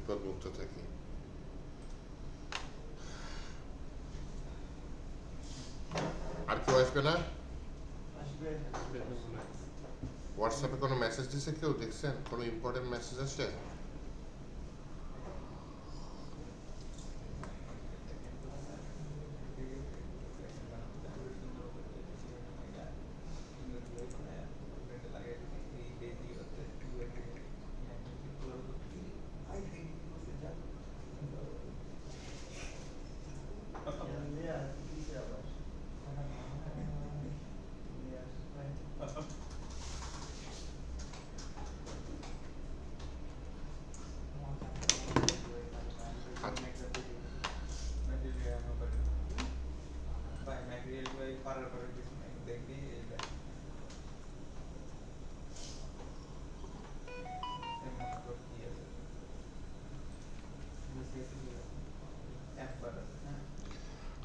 বিপদ মুক্ত থাকি। আর কেউ আসবে না? হোয়াটসঅ্যাপে কোনো মেসেজ দিছে কেউ? দেখছেন কোনো ইম্পর্টেন্ট মেসেজ আসছে?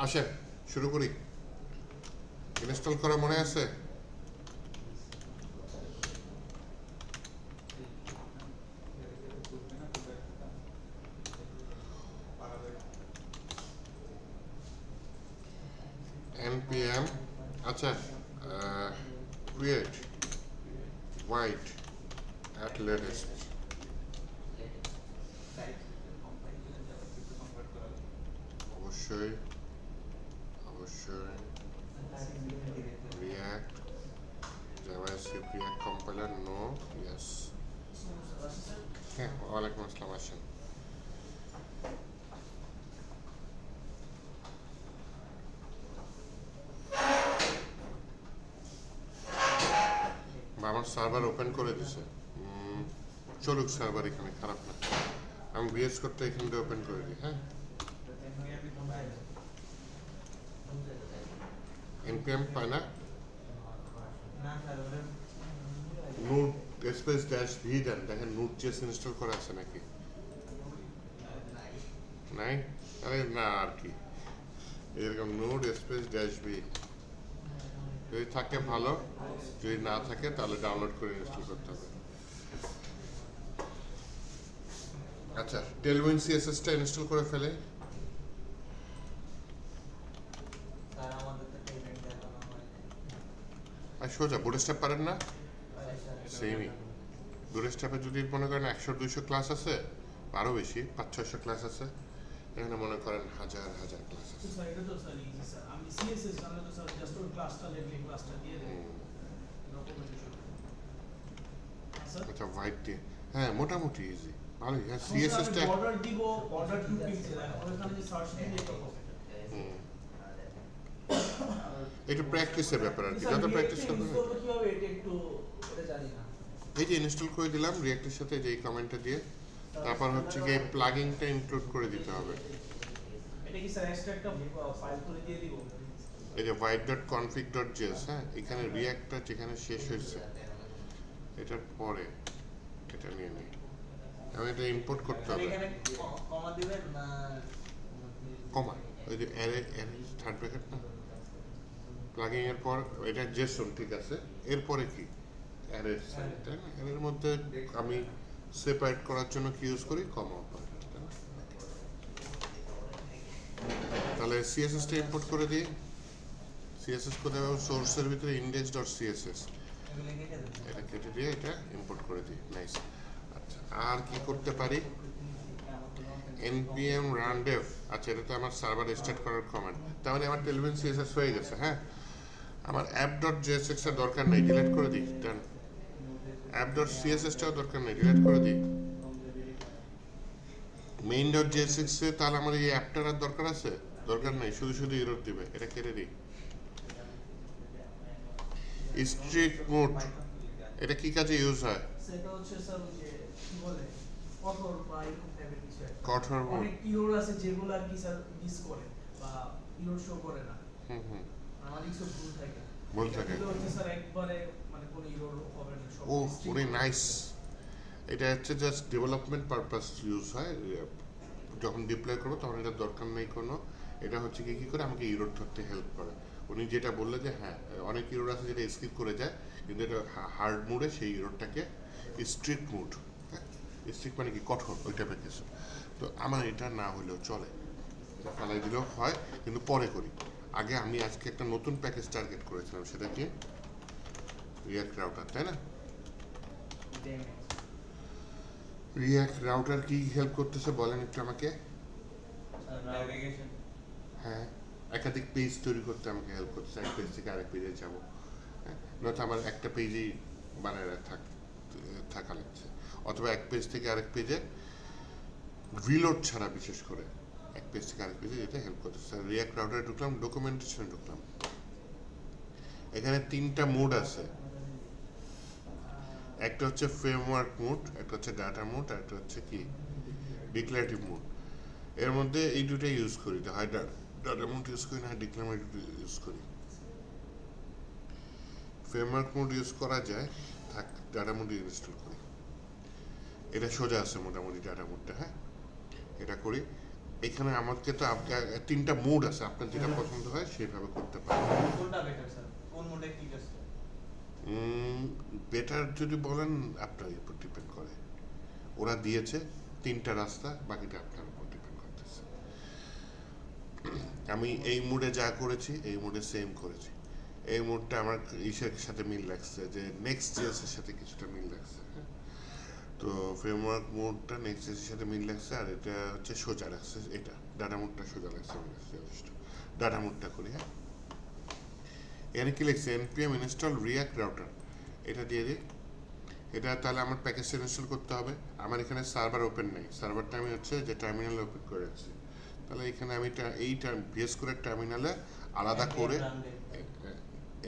আসেন শুরু করি। ইনস্টল করা মনে আছে? npm আচ্ছা create void at latest অবশ্যই react javascript react compiler no yes হ্যাঁ ওয়ালাইকুম আসসালাম। আসেন আমার সার্ভার ওপেন করে দিছে। চলুক সার্ভার, এখানে খারাপ না। আমি ভিএস করতে এখান থেকে ওপেন করে দিই। হ্যাঁ npm পায় না, নোট স্পেস ড্যাশ ভি দেন, দেখেন নোট জেস ইনস্টল করা আছে নাকি নাই? আরে না আর কি, এরকম নোট স্পেস ড্যাশ ভি যদি থাকে ভালো, যদি না থাকে তাহলে ডাউনলোড করে ইনস্টল করতে হবে। আচ্ছা টেলউইন সিএসএসটা ইনস্টল করে ফেলে। আর সোজা বুটস্ট্র্যাপ পারেন না? সেমই বুটস্ট্র্যাপে যদি মনে করেন 100-200 ক্লাস আছে, আরও বেশি 500-600 ক্লাস আছে, এখানে মনে করেন হাজার হাজার ক্লাস আছে। আচ্ছা হোয়াইট দিয়ে, হ্যাঁ মোটামুটি ইজি ভালোই। হ্যাঁ সিএসএসটা অর্ডার দিব, অর্ডার টু পিক্সেল, এখন ওখানে যে সার্চ দিলে এটা হবে। এটা প্র্যাকটিসের ব্যাপার আর কি, যত প্র্যাকটিস করবেন। কিভাবে এটা একটু এটা জানি না। এই যে ইনস্টল করে দিলাম রিঅ্যাক্টের সাথে, যে এই কমেন্টটা দিয়ে, তারপর হচ্ছে কি প্লাগইনটা ইনক্লুড করে দিতে হবে। এটা কি স্যার এক্সট্রা একটা ফাইল করে দিয়ে দিব? এই যে void.config.js, হ্যাঁ এখানে রিঅ্যাক্টটা যেখানে শেষ হয়েছে এটার পরে এটা নিয়ে নিই, এবং এটা ইম্পোর্ট করতে হবে। এখানে কমা দিবেন না কমা, ওই যে অ্যারে থার্ড ব্র্যাকেট না, প্লাগইন এর পর এটা জেসন, ঠিক আছে, এরপরে কি অ্যারে, তাই না? অ্যারের মধ্যে আমি সেপারেট করার জন্য কি ইউজ করি, কমা অপারেটর, তাই না? তাহলে সিএসএসটা ইম্পোর্ট করে দিই। সিএসএস কোথায় পাবো? সোর্সের ভিতরে index.css, এটা কেটে দিয়ে এটা ইম্পোর্ট করে দিই। নাইস। আচ্ছা আর কি করতে পারি? npm run dev, আচ্ছা এটা তো আমার সার্ভার স্টার্ট করার কমান্ড, তার মানে আমার টেলভিন সিএসএস হয়ে গেছে। হ্যাঁ আমার app.jsx এর দরকার নেই, ডিলিট করে দিই। ডান। app.css-টাও দরকার নেই, ডিলিট করে দিই। main.jsx এ তাহলে আমার এই অ্যাপটার আর দরকার আছে? দরকার নেই, শুধু শুধু এরর দিবে, এটা কেটে দিই। স্ট্রিক্ট মোড, এটা কি কাজে ইউজ হয়? সেটা হচ্ছে স্যার যে কি বলে কঠোর বা এরকম টাইপের কিছু একটা। কঠোর মোড, অনেক ইরোর আছে যেগুলো আর কি স্যার মিস করে বা ইরোর শো করে না। আমাদের কিছু ভুল থাকে। ভুল থাকে। এগুলো হচ্ছে স্যার একবারে মানে কোনো ইরোর হবে না, সব ও ওরে নাইস। এটা হচ্ছে জাস্ট ডেভেলপমেন্ট পারপাস ইউজ হয়, যখন ডিপ্লয় করবো তখন এটা দরকার নেই কোনো। এটা হচ্ছে কি করে আমাকে ইরোর ধরতে হেল্প করে। উনি যেটা বললে যে হ্যাঁ অনেক ইরোর আছে যেটা স্কিপ করে যায়, কিন্তু এটা হার্ড মোডে সেই ইরোরটাকে স্ট্রিক্ট মোড, হ্যাঁ স্ট্রিক্ট মানে কি কঠোর ওই টাইপের কিছু। তো আমার এটা না হলেও চলে, ফালাই দিলেও হয়, কিন্তু পরে করি। আগে আমি আজকে একটা নতুন প্যাকেজ টার্গেট করেছিলাম, সেটা কি রিয়াক্ট রাউটার, তাই না? রিয়াক্ট রাউটার কি হেল্প করতেছে বলেন একটু আমাকে। ন্যাভিগেশন। হ্যাঁ, একাধিক পেজ তৈরি করতে আমাকে হেল্প করতেছে, এক পেজ থেকে আরেক পেজে যাবো। হ্যাঁ, নয়তো আমার একটা পেজেই বানায় থাকা লাগছে, অথবা এক পেজ থেকে আরেক পেজে রিলোড ছাড়া, বিশেষ করে এক পেজ থেকে আরেক পেজে যেটা হেল্প করতেছে। রিয়াক্ট রাউটারে ঢুকলাম, ডকুমেন্টেশনে ঢুকলাম। এখানে 3টা মোড আছে, একটা হচ্ছে ফ্রেমওয়ার্ক মোড, একটা হচ্ছে ডাটা মোড, আর একটা হচ্ছে কি ডিক্লারেটিভ মোড। এর মধ্যে এই দুটোই ইউজ করি, হয় ডাটা মোড ইউজ করি, না ডিক্লারেটিভ ইউজ করি। ফ্রেমওয়ার্ক মোড ইউজ করা যায়, থাক ডাটা মোড ইনস্টল করি। এটা সোজা আছে মোটামুটি ডাটা মোডটা। হ্যাঁ, এটা করি। এখানে আমাকে তো 3টা মোড আছে, আপনার যেটা পছন্দ হয় সেভাবে করতে পারেন। কোনটা বেটার স্যার? কোন মোডে ক্লিক আছে? বেটার যদি বলেন আপনার উপর ডিপেন্ড করে। ওরা দিয়েছে 3টা রাস্তা, বাকিটা আপনার উপর ডিপেন্ড করতেছে। আমি এই মুডে যা করেছি এই মুডে সেম করেছি। এই মুডটা আমার ইসের সাথে মিল লাগছে, যে নেক্সট জিএস এর সাথে কিছুটা মিল লাগছে। তো ফ্রেমওয়ার্ক মোডটা নেক্সট জিএস এর সাথে মিল লাগছে, আর এটা হচ্ছে সোজা লাগছে, এটা ডাটা মোডটা সোজা লাগছে আমার কাছে যথেষ্ট। ডাটা মোডটা করি। হ্যাঁ, এখানে কি লিখছে npm install react router, এটা দিয়ে দিই। এটা তাহলে আমার প্যাকেজটা ইনস্টল করতে হবে। আমার এখানে সার্ভার ওপেন নেই, সার্ভারটা আমি হচ্ছে যে টার্মিনালে ওপেন করে রাখছি। তাহলে এখানে আমি ভিএস করে টার্মিনালে আলাদা করে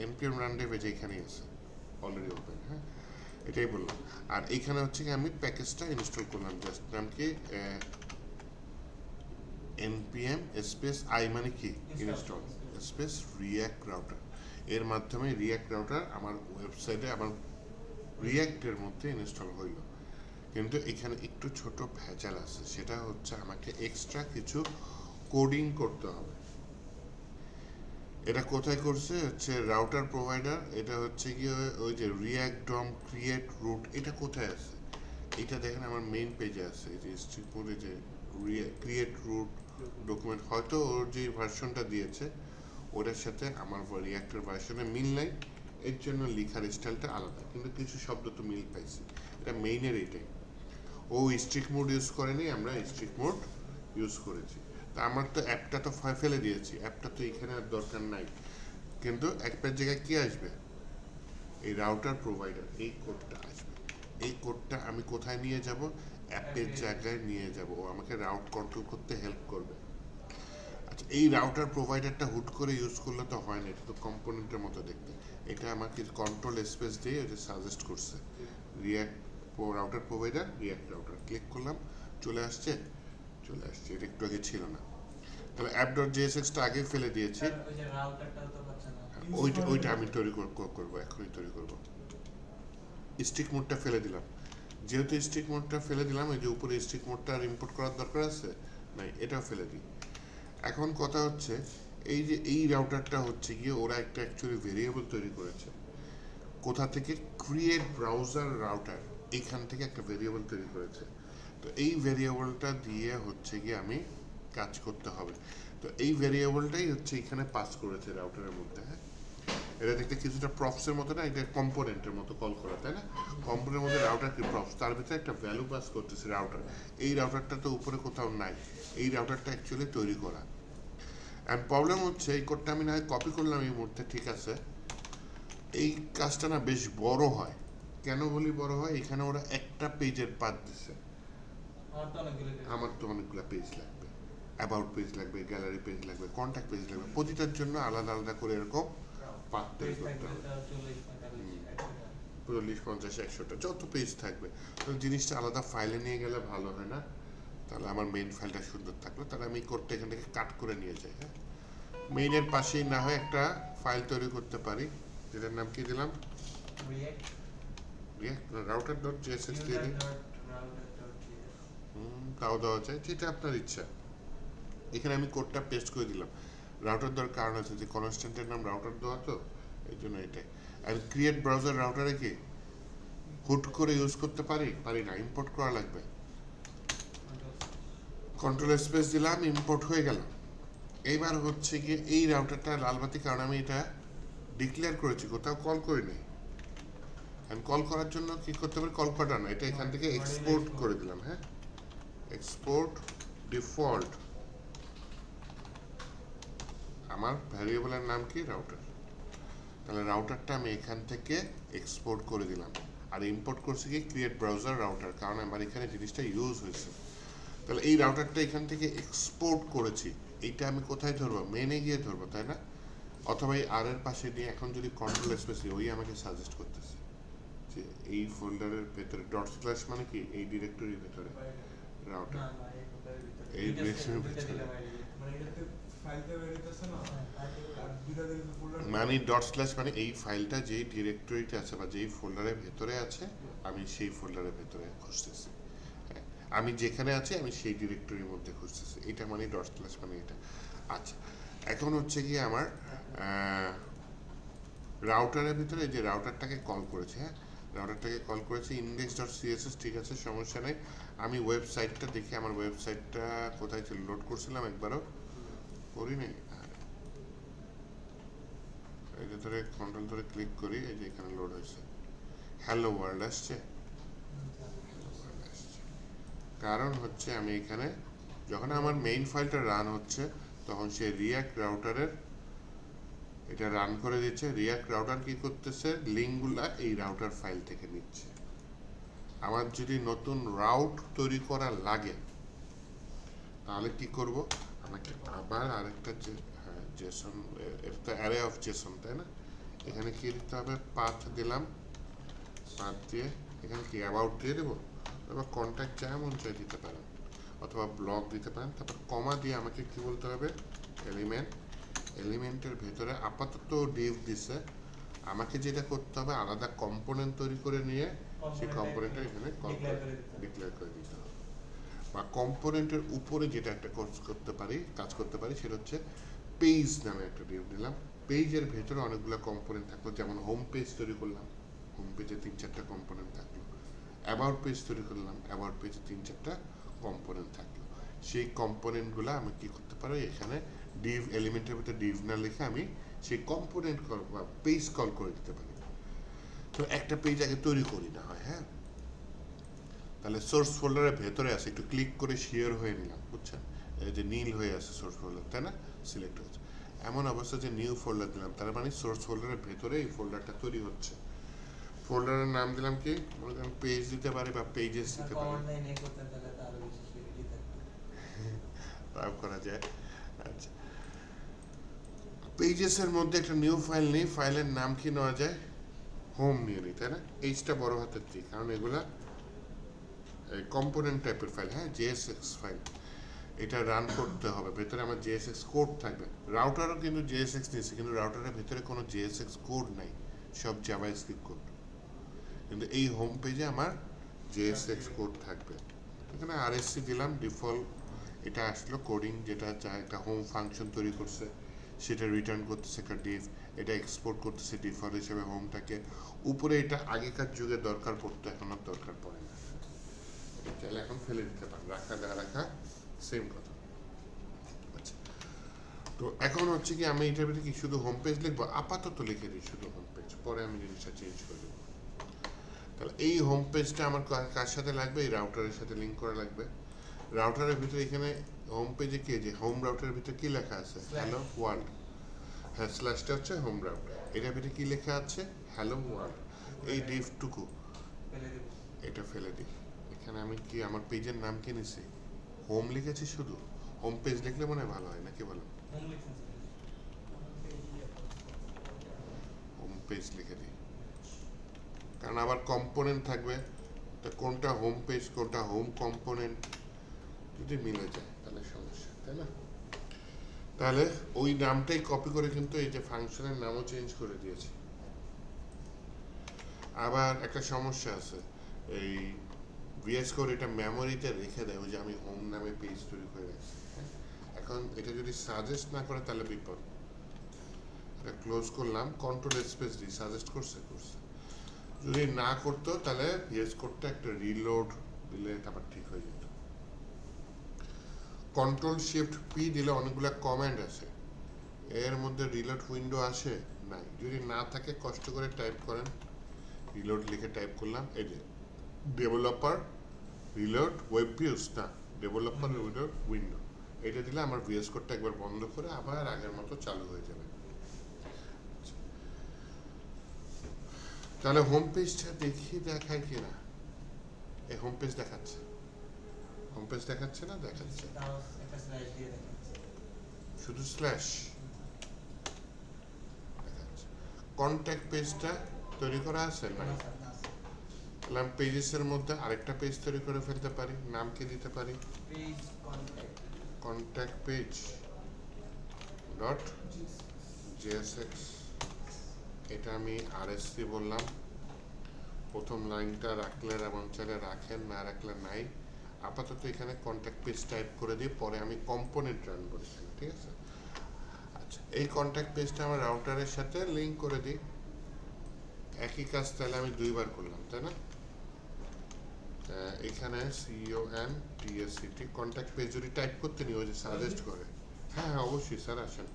npm run dev এখানেই আছে, অলরেডি ওপেন। হ্যাঁ, এটাই বললাম। আর এইখানে হচ্ছে কি আমি প্যাকেজটা ইনস্টল করলাম, জাস্ট নাম কি npm স্পেস i মানে কি ইনস্টল স্পেস রিয়াক্ট রাউটার। এর মাধ্যমে রিয়াক্ট রাউটার আমার ওয়েবসাইটে আমার রিয়াক্টের মধ্যে ইনস্টল হইল। কিন্তু এখানে একটু ছোট ভেজাল আছে, সেটা হচ্ছে আমাকে এক্সট্রা কিছু কোডিং করতে হবে। এটা কোথায় করছে হচ্ছে রাউটার প্রোভাইডার, এটা হচ্ছে কি ওই যে রিয়াক্ট ডম ক্রিয়েট রুট, এটা কোথায় আছে? এটা দেখেন আমার মেইন পেজে আছে, এই যে স্ট্রিপ মোডে যে ক্রিয়েট রুট ডকুমেন্ট, হয়তো ওর যে ভার্সনটা দিয়েছে ওটার সাথে আমার রিয়াক্টের ভার্সনে মিল নাই, এর জন্য লেখার স্টাইলটা আলাদা, কিন্তু কিছু শব্দ তো মিল পাইছি। এটা মেইনের এটাই। ও স্ট্রিক মোড ইউজ করেনি, আমরা স্ট্রিক মোড ইউজ করেছি। তা আমার তো অ্যাপটা তো ফেলে দিয়েছি, অ্যাপটা তো এখানে আর দরকার নাই। কিন্তু অ্যাপের জায়গায় কি আসবে? এই রাউটার প্রোভাইডার, এই কোডটা আসবে। এই কোডটা আমি কোথায় নিয়ে যাব? অ্যাপের জায়গায় নিয়ে যাব, ও আমাকে রাউট কন্ট্রোল করতে হেল্প করবে। আচ্ছা, এই রাউটার প্রোভাইডারটা হুট করে ইউজ করলে তো হয় না, এটা তো কম্পোনেন্টের মতো দেখতে। এটা আমাকে কন্ট্রোল স্পেস দিয়ে এটা সাজেস্ট করছে, react router provider react router. Click করলাম, চলে আসছে। এটা একটু আগে ছিল না। তাহলে app.jsx-টা আগে ফেলে দিয়েছি। ওই যে রাউটারটাও তো পাচ্ছে না। ওইটা আমি তৈরি করবো, এখনই তৈরি করবো। স্টিক মোডটা ফেলে দিলাম। যেহেতু স্টিক মোডটা ফেলে দিলাম, এই যে উপরে স্টিক মোডটা আর ইম্পোর্ট করার দরকার আছে নাই, এটাও ফেলে দিই। এখন কথা হচ্ছে এই যে এই রাউটারটা হচ্ছে গিয়ে ওরা একটা অ্যাকচুয়ালি ভেরিয়েবল তৈরি করেছে। কোথা থেকে? ক্রিয়েট ব্রাউজার রাউটার, এখান থেকে একটা ভেরিয়েবল তৈরি করেছে। তো এই ভেরিয়েবলটা দিয়ে হচ্ছে গিয়ে আমি কাজ করতে হবে। তো এই ভেরিয়েবলটাই হচ্ছে এখানে পাস করেছে রাউটারের মধ্যে। হ্যাঁ, এটা দেখতে কিছুটা প্রপসের মতো না, এটা কম্পোনেন্টের মতো কল করা, তাই না? কম্পোনেন্টের মধ্যে রাউটার কি প্রপস, তার ভিতরে একটা ভ্যালু পাস করতেছে রাউটার। এই রাউটারটা তো উপরে কোথাও নাই, এই রাউটারটা অ্যাকচুয়ালি তৈরি করা। অ্যান্ড প্রবলেম হচ্ছে এই কোডটা আমি না হয় কপি করলাম এই মুহূর্তে, ঠিক আছে, এই কাজটা না বেশ বড় হয়। কেন বলি বড় হয়? এখানে ওরা একটা পেজের পাত দিচ্ছে, আমার তো অনেকগুলো পেজ লাগবে, অ্যাবাউট পেজ লাগবে, গ্যালারি পেজ লাগবে, কন্ট্যাক্ট পেজ লাগবে, প্রতিটার জন্য আলাদা আলাদা করে এরকম পাত তৈরি করতে হবে। 40, 50, 100টা যত পেজ থাকবে, তো জিনিসটা আলাদা ফাইলে নিয়ে গেলে ভালো হয় না? তাহলে আমার মেইন ফাইলটা সুন্দর থাকলো, তাহলে আমি কোডটা এখান থেকে কাট করে নিয়ে যাই। হ্যাঁ, মেইনের পাশেই না হয় একটা ফাইল তৈরি করতে পারি, যেটার নাম কি দিলাম? router.jsx দিয়ে দিই। তাও দেওয়া যায়, যেটা আপনার ইচ্ছা। এখানে আমি কোডটা পেস্ট করে দিলাম। রাউটার দেওয়ার কারণ আছে যে কনস্ট্যান্টের নাম রাউটার দেওয়া, তো এই জন্য এটাই। আর ক্রিয়েট ব্রাউজার রাউটারে কি হুট করে ইউজ করতে পারি না, ইম্পোর্ট করা লাগবে। কন্ট্রোল স্পেস দিলাম, ইম্পোর্ট হয়ে গেল। এইবার হচ্ছে গিয়ে এই রাউটারটা লালবাতি, কারণ আমি এটা ডিক্লেয়ার করেছি, কোথাও কল করিনি। কল করার জন্য কি করতে পারি, কল করা না, এটা এখান থেকে এক্সপোর্ট করে দিলাম। হ্যাঁ, এক্সপোর্ট ডিফল্ট, আমার ভ্যারিয়েবলের নাম কি, রাউটার। তাহলে রাউটারটা আমি এখান থেকে এক্সপোর্ট করে দিলাম। আর ইম্পোর্ট করছি কি ক্রিয়েট ব্রাউজার রাউটার, কারণ আমার এখানে জিনিসটা ইউজ হয়েছে। তাহলে এই রাউটারটা এখান থেকে এক্সপোর্ট করেছি, এইটা আমি কোথায় ধরবো, মেনে গিয়ে ধরবো, তাই না? অথবা এই আর এর পাশে দিয়ে এখন যদি কন্ট্রোল স্পেস দিই, ওই আমাকে সাজেস্ট করতেছে যে এই ফোল্ডারের ভেতরে ডট স্ল্যাশ মানে কি এই ডিরেক্টরির ভেতরে রাউটার, না না এই ফোল্ডারের ভিতরে এই ডিরেকশনের দুইটা ভিতরে দিলাম আইডি। মানে এটাতে ফাইলটা বেরিয়েছে না, আর দুইটা দিলে তো ফোল্ডার মানে ডট স্ল্যাশ মানে এই ফাইলটা যেই ডিরেক্টরিতে আছে বা যেই ফোল্ডারের ভেতরে আছে, আমি সেই ফোল্ডারের ভেতরে খুঁজতেছি। হ্যাঁ, আমি যেখানে আছি আমি সেই ডিরেক্টরির মধ্যে খুঁজতেছি, এটা মানে ডট স্ল্যাশ মানে এটা। আচ্ছা, এখন হচ্ছে কি আমার রাউটারের ভিতরে যে রাউটারটাকে কল করেছে, হ্যাঁ রাউটারটাকে কল করেছে ইন্ডেক্স ডট সিএসএস, ঠিক আছে, সমস্যা নেই। আমি ওয়েবসাইটটা দেখি, আমার ওয়েবসাইটটা কোথায় ছিল, লোড করছিলাম একবারও করি নাই। এই যে ধরে কন্ট্রোল ধরে ক্লিক করি, এই যে এখানে লোড হয়েছে, হ্যালো ওয়ার্ল্ড আসছে। কারণ হচ্ছে আমি এখানে যখন আমার মেইন ফাইলটা রান হচ্ছে, তখন সে রিয়াক্ট রাউটারের এটা রান করে দিচ্ছে। রিয়াক্ট রাউটার কি করতেছে, লিঙ্কগুলা এই রাউটার ফাইল থেকে নিচ্ছে। আমার যদি নতুন রাউট তৈরি করা লাগে তাহলে কি করব, আমাকে আবার আরেকটা জেসন, এটা অ্যারে অফ জেসন, তাই না? এখানে কি দিতে হবে, পাথ দিলাম, পাথ দিয়ে এখানে কি অ্যাবাউট দিয়ে দেবো, এবার কন্ট্যাক্ট যেমন চাই দিতে পারেন, অথবা ব্লক দিতে পারেন। তারপর কমা দিয়ে আমাকে কি বলতে হবে, এলিমেন্টের ভেতরে আপাতত ডিভ দিছে, আমাকে যেটা করতে হবে আলাদা কম্পোনেন্ট তৈরি করে নিয়ে সেই কম্পোনেন্টটা এখানে ডিক্লেয়ার করে দিতে হবে। বা কম্পোনেন্টের উপরে যেটা একটা কাজ করতে পারি সেটা হচ্ছে পেজ নামে একটা ডিভ দিলাম। পেজের ভেতরে অনেকগুলো কম্পোনেন্ট থাকলো, যেমন হোম পেজ তৈরি করলাম, হোম পেজে 3-4টা কম্পোনেন্ট থাকলো। অ্যাবাউট পেজ তৈরি করলাম, অ্যাবাউট পেজে 3-4টা কম্পোনেন্ট থাকলো। সেই কম্পোনেন্টগুলো আমি কি করতে পারি, এখানে ডিভ এলিমেন্টের ভিতরে ডিভ না লিখে আমি সেই কম্পোনেন্ট কল বা পেজ কল করে দিতে পারি। তো একটা পেজ আগে তৈরি করি না হয়, হ্যাঁ। তাহলে সোর্স ফোল্ডারের ভেতরে আছে, একটু ক্লিক করে শেয়ার হয়ে নিলাম, বুঝছেন, এই যে নীল হয়ে আছে সোর্স ফোল্ডার, তাই না, সিলেক্ট হয়েছে। এমন অবস্থা যে নিউ ফোল্ডার দিলাম, তার মানে সোর্স ফোল্ডারের ভেতরে এই ফোল্ডারটা তৈরি হচ্ছে। ফোল্ডারের নাম দিলাম কি, মনে করেন পেজ দিতে পারি বা পেজেস দিতে পারি, কমান্ড লাইন এ করতে তাহলে তো আরো বেশি সিকিউরিটি থাকবে। তাও করা যায়। আচ্ছা, পেজেসের মধ্যে একটা নিউ ফাইল নিই, ফাইলের নাম কি নেওয়া যায়, হোম নিয়ে নিই, তাই না, এইচটা বড় হাতের দিই, কারণ এগুলা কম্পোনেন্ট টাইপের ফাইল, হ্যাঁ, জেএসএক্স ফাইল, এটা রান করতে হবে, ভেতরে আমার জেএসএক্স কোড থাকবে। রাউটারও কিন্তু জেএসএক্স নিয়েছে, কিন্তু রাউটারের ভেতরে কোনো জেএসএক্স কোড নাই, সব জাভাস্ক্রিপ্ট কোড। কিন্তু এই হোম পেজে আমার জেএসএক্স কোড থাকবে। এখানে আরএসসি দিলাম, ডিফল্ট এটা আসলো কোডিং, যেটা যা একটা হোম ফাংশন তৈরি করছে সেটা রিটার্ন করতেছে একটা ডিফ, এটা এক্সপোর্ট করতেছে ডিফল্ট হিসেবে হোমটাকে। উপরে এটা আগেকার যুগে দরকার পড়তো, এখন আর দরকার পড়ে না, এটা চাইলে এখন ফেলে দিতে পারেন, রাখা না রাখা সেম কথা। আচ্ছা, তো এখন হচ্ছে কি আমি এটার ভিতরে কি শুধু হোম পেজ লিখবো, আপাতত লিখে দিই শুধু হোম পেজ, পরে আমি জিনিসটা চেঞ্জ করে দেবো। তাহলে এই হোম পেজটা আমার কার সাথে লাগবে, এই রাউটারের সাথে লিঙ্ক করা লাগবে। রাউটারের ভিতরে এখানে হোম পেজে কি, যে হোম রাউটারের ভিতরে কি লেখা আছে, হ্যালো ওয়ার্ল্ড, হ্যাঁ স্ল্যাশটা হচ্ছে হোম রাউটার, এটার ভিতরে কি লেখা আছে, হ্যালো ওয়ার্ল্ড। এই ডিফটুকু ফেলে দেব। এটা ফেলে দিই। এখানে আমি কি আমার পেজের নাম কি নিছি, হোম লিখেছি, শুধু হোম পেজ লিখলে মনে হয় ভালো হয় নাকি বলো, হোম লিখছেন স্যার। হোম পেজ লিখে দিই, কারণ আবার কম্পোনেন্ট থাকবে, তা কোনটা হোম পেজ কোনটা হোম কম্পোনেন্ট যদি মিলে যায় তাহলে সমস্যা, তাই না? তাহলে ওই নামটাই কপি করে কিন্তু এই যে ফাংশনের নামও চেঞ্জ করে দিয়েছি। আবার একটা সমস্যা আছে, এই ভিএস কোড এটা মেমোরিতে রেখে দেয়, ওই যে আমি হোম নামে পেজ তৈরি করে রাখছি, হ্যাঁ? এখন এটা যদি সাজেস্ট না করে তাহলে বিপদ। এটা ক্লোজ করলাম, কন্ট্রোল স্পেস দিই, সাজেস্ট করছে, যদি না করতো তাহলে ভিএস কোডটা একটা রিলোড দিলে তারপর ঠিক হয়ে যেত। কন্ট্রোল শিফট পি দিলে অনেকগুলো কমান্ড আছে, এর মধ্যে রিলোড উইন্ডো আসে নাই। যদি না থাকে কষ্ট করে টাইপ করেন, রিলোড লিখে টাইপ করলাম, এই যে ডেভেলপার রিলোড ওয়েব ভিউজ না, ডেভেলপার রিলোড উইন্ডো, এটা দিলে আমার ভিএস কোডটা একবার বন্ধ করে আবার আগের মতো চালু হয়ে যাবে। তাহলে হোম পেজটা দেখি দেখায় কিনা। এই হোম পেজ দেখাচ্ছে, হোম পেজ দেখাচ্ছে না, দেখাচ্ছে তাও একটা স্লাইড দিয়ে দেখাচ্ছে। শুধু স্ল্যাশ দেখাচ্ছে। কন্ট্যাক্ট পেজটা তৈরি করা আছে না, না স্যার, না স্যার। তাহলে আমি পেজেসের মধ্যে আরেকটা পেজ তৈরি করে ফেলতে পারি। নাম কি দিতে পারি? Page contact. Contact page dot JSX. এটা আমি আরএসসি বললাম। প্রথম লাইনটা রাখলে এমন চাইলে রাখেন, না রাখলে নাই। আপাতত এখানে কন্ট্যাক্ট পেজ টাইপ করে দিয়ে পরে আমি কম্পোনেন্ট রান করি, ঠিক আছে? আচ্ছা, এই কন্ট্যাক্ট পেজটা আমার রাউটারের সাথে লিঙ্ক করে দিই। একই কাজ তাহলে আমি দুইবার করলাম, তাই না? এখানে CONTACT কন্ট্যাক্ট পেজ যদি টাইপ করতে নিই, ওই যে সাজেস্ট করে। হ্যাঁ হ্যাঁ অবশ্যই স্যার, আসেন।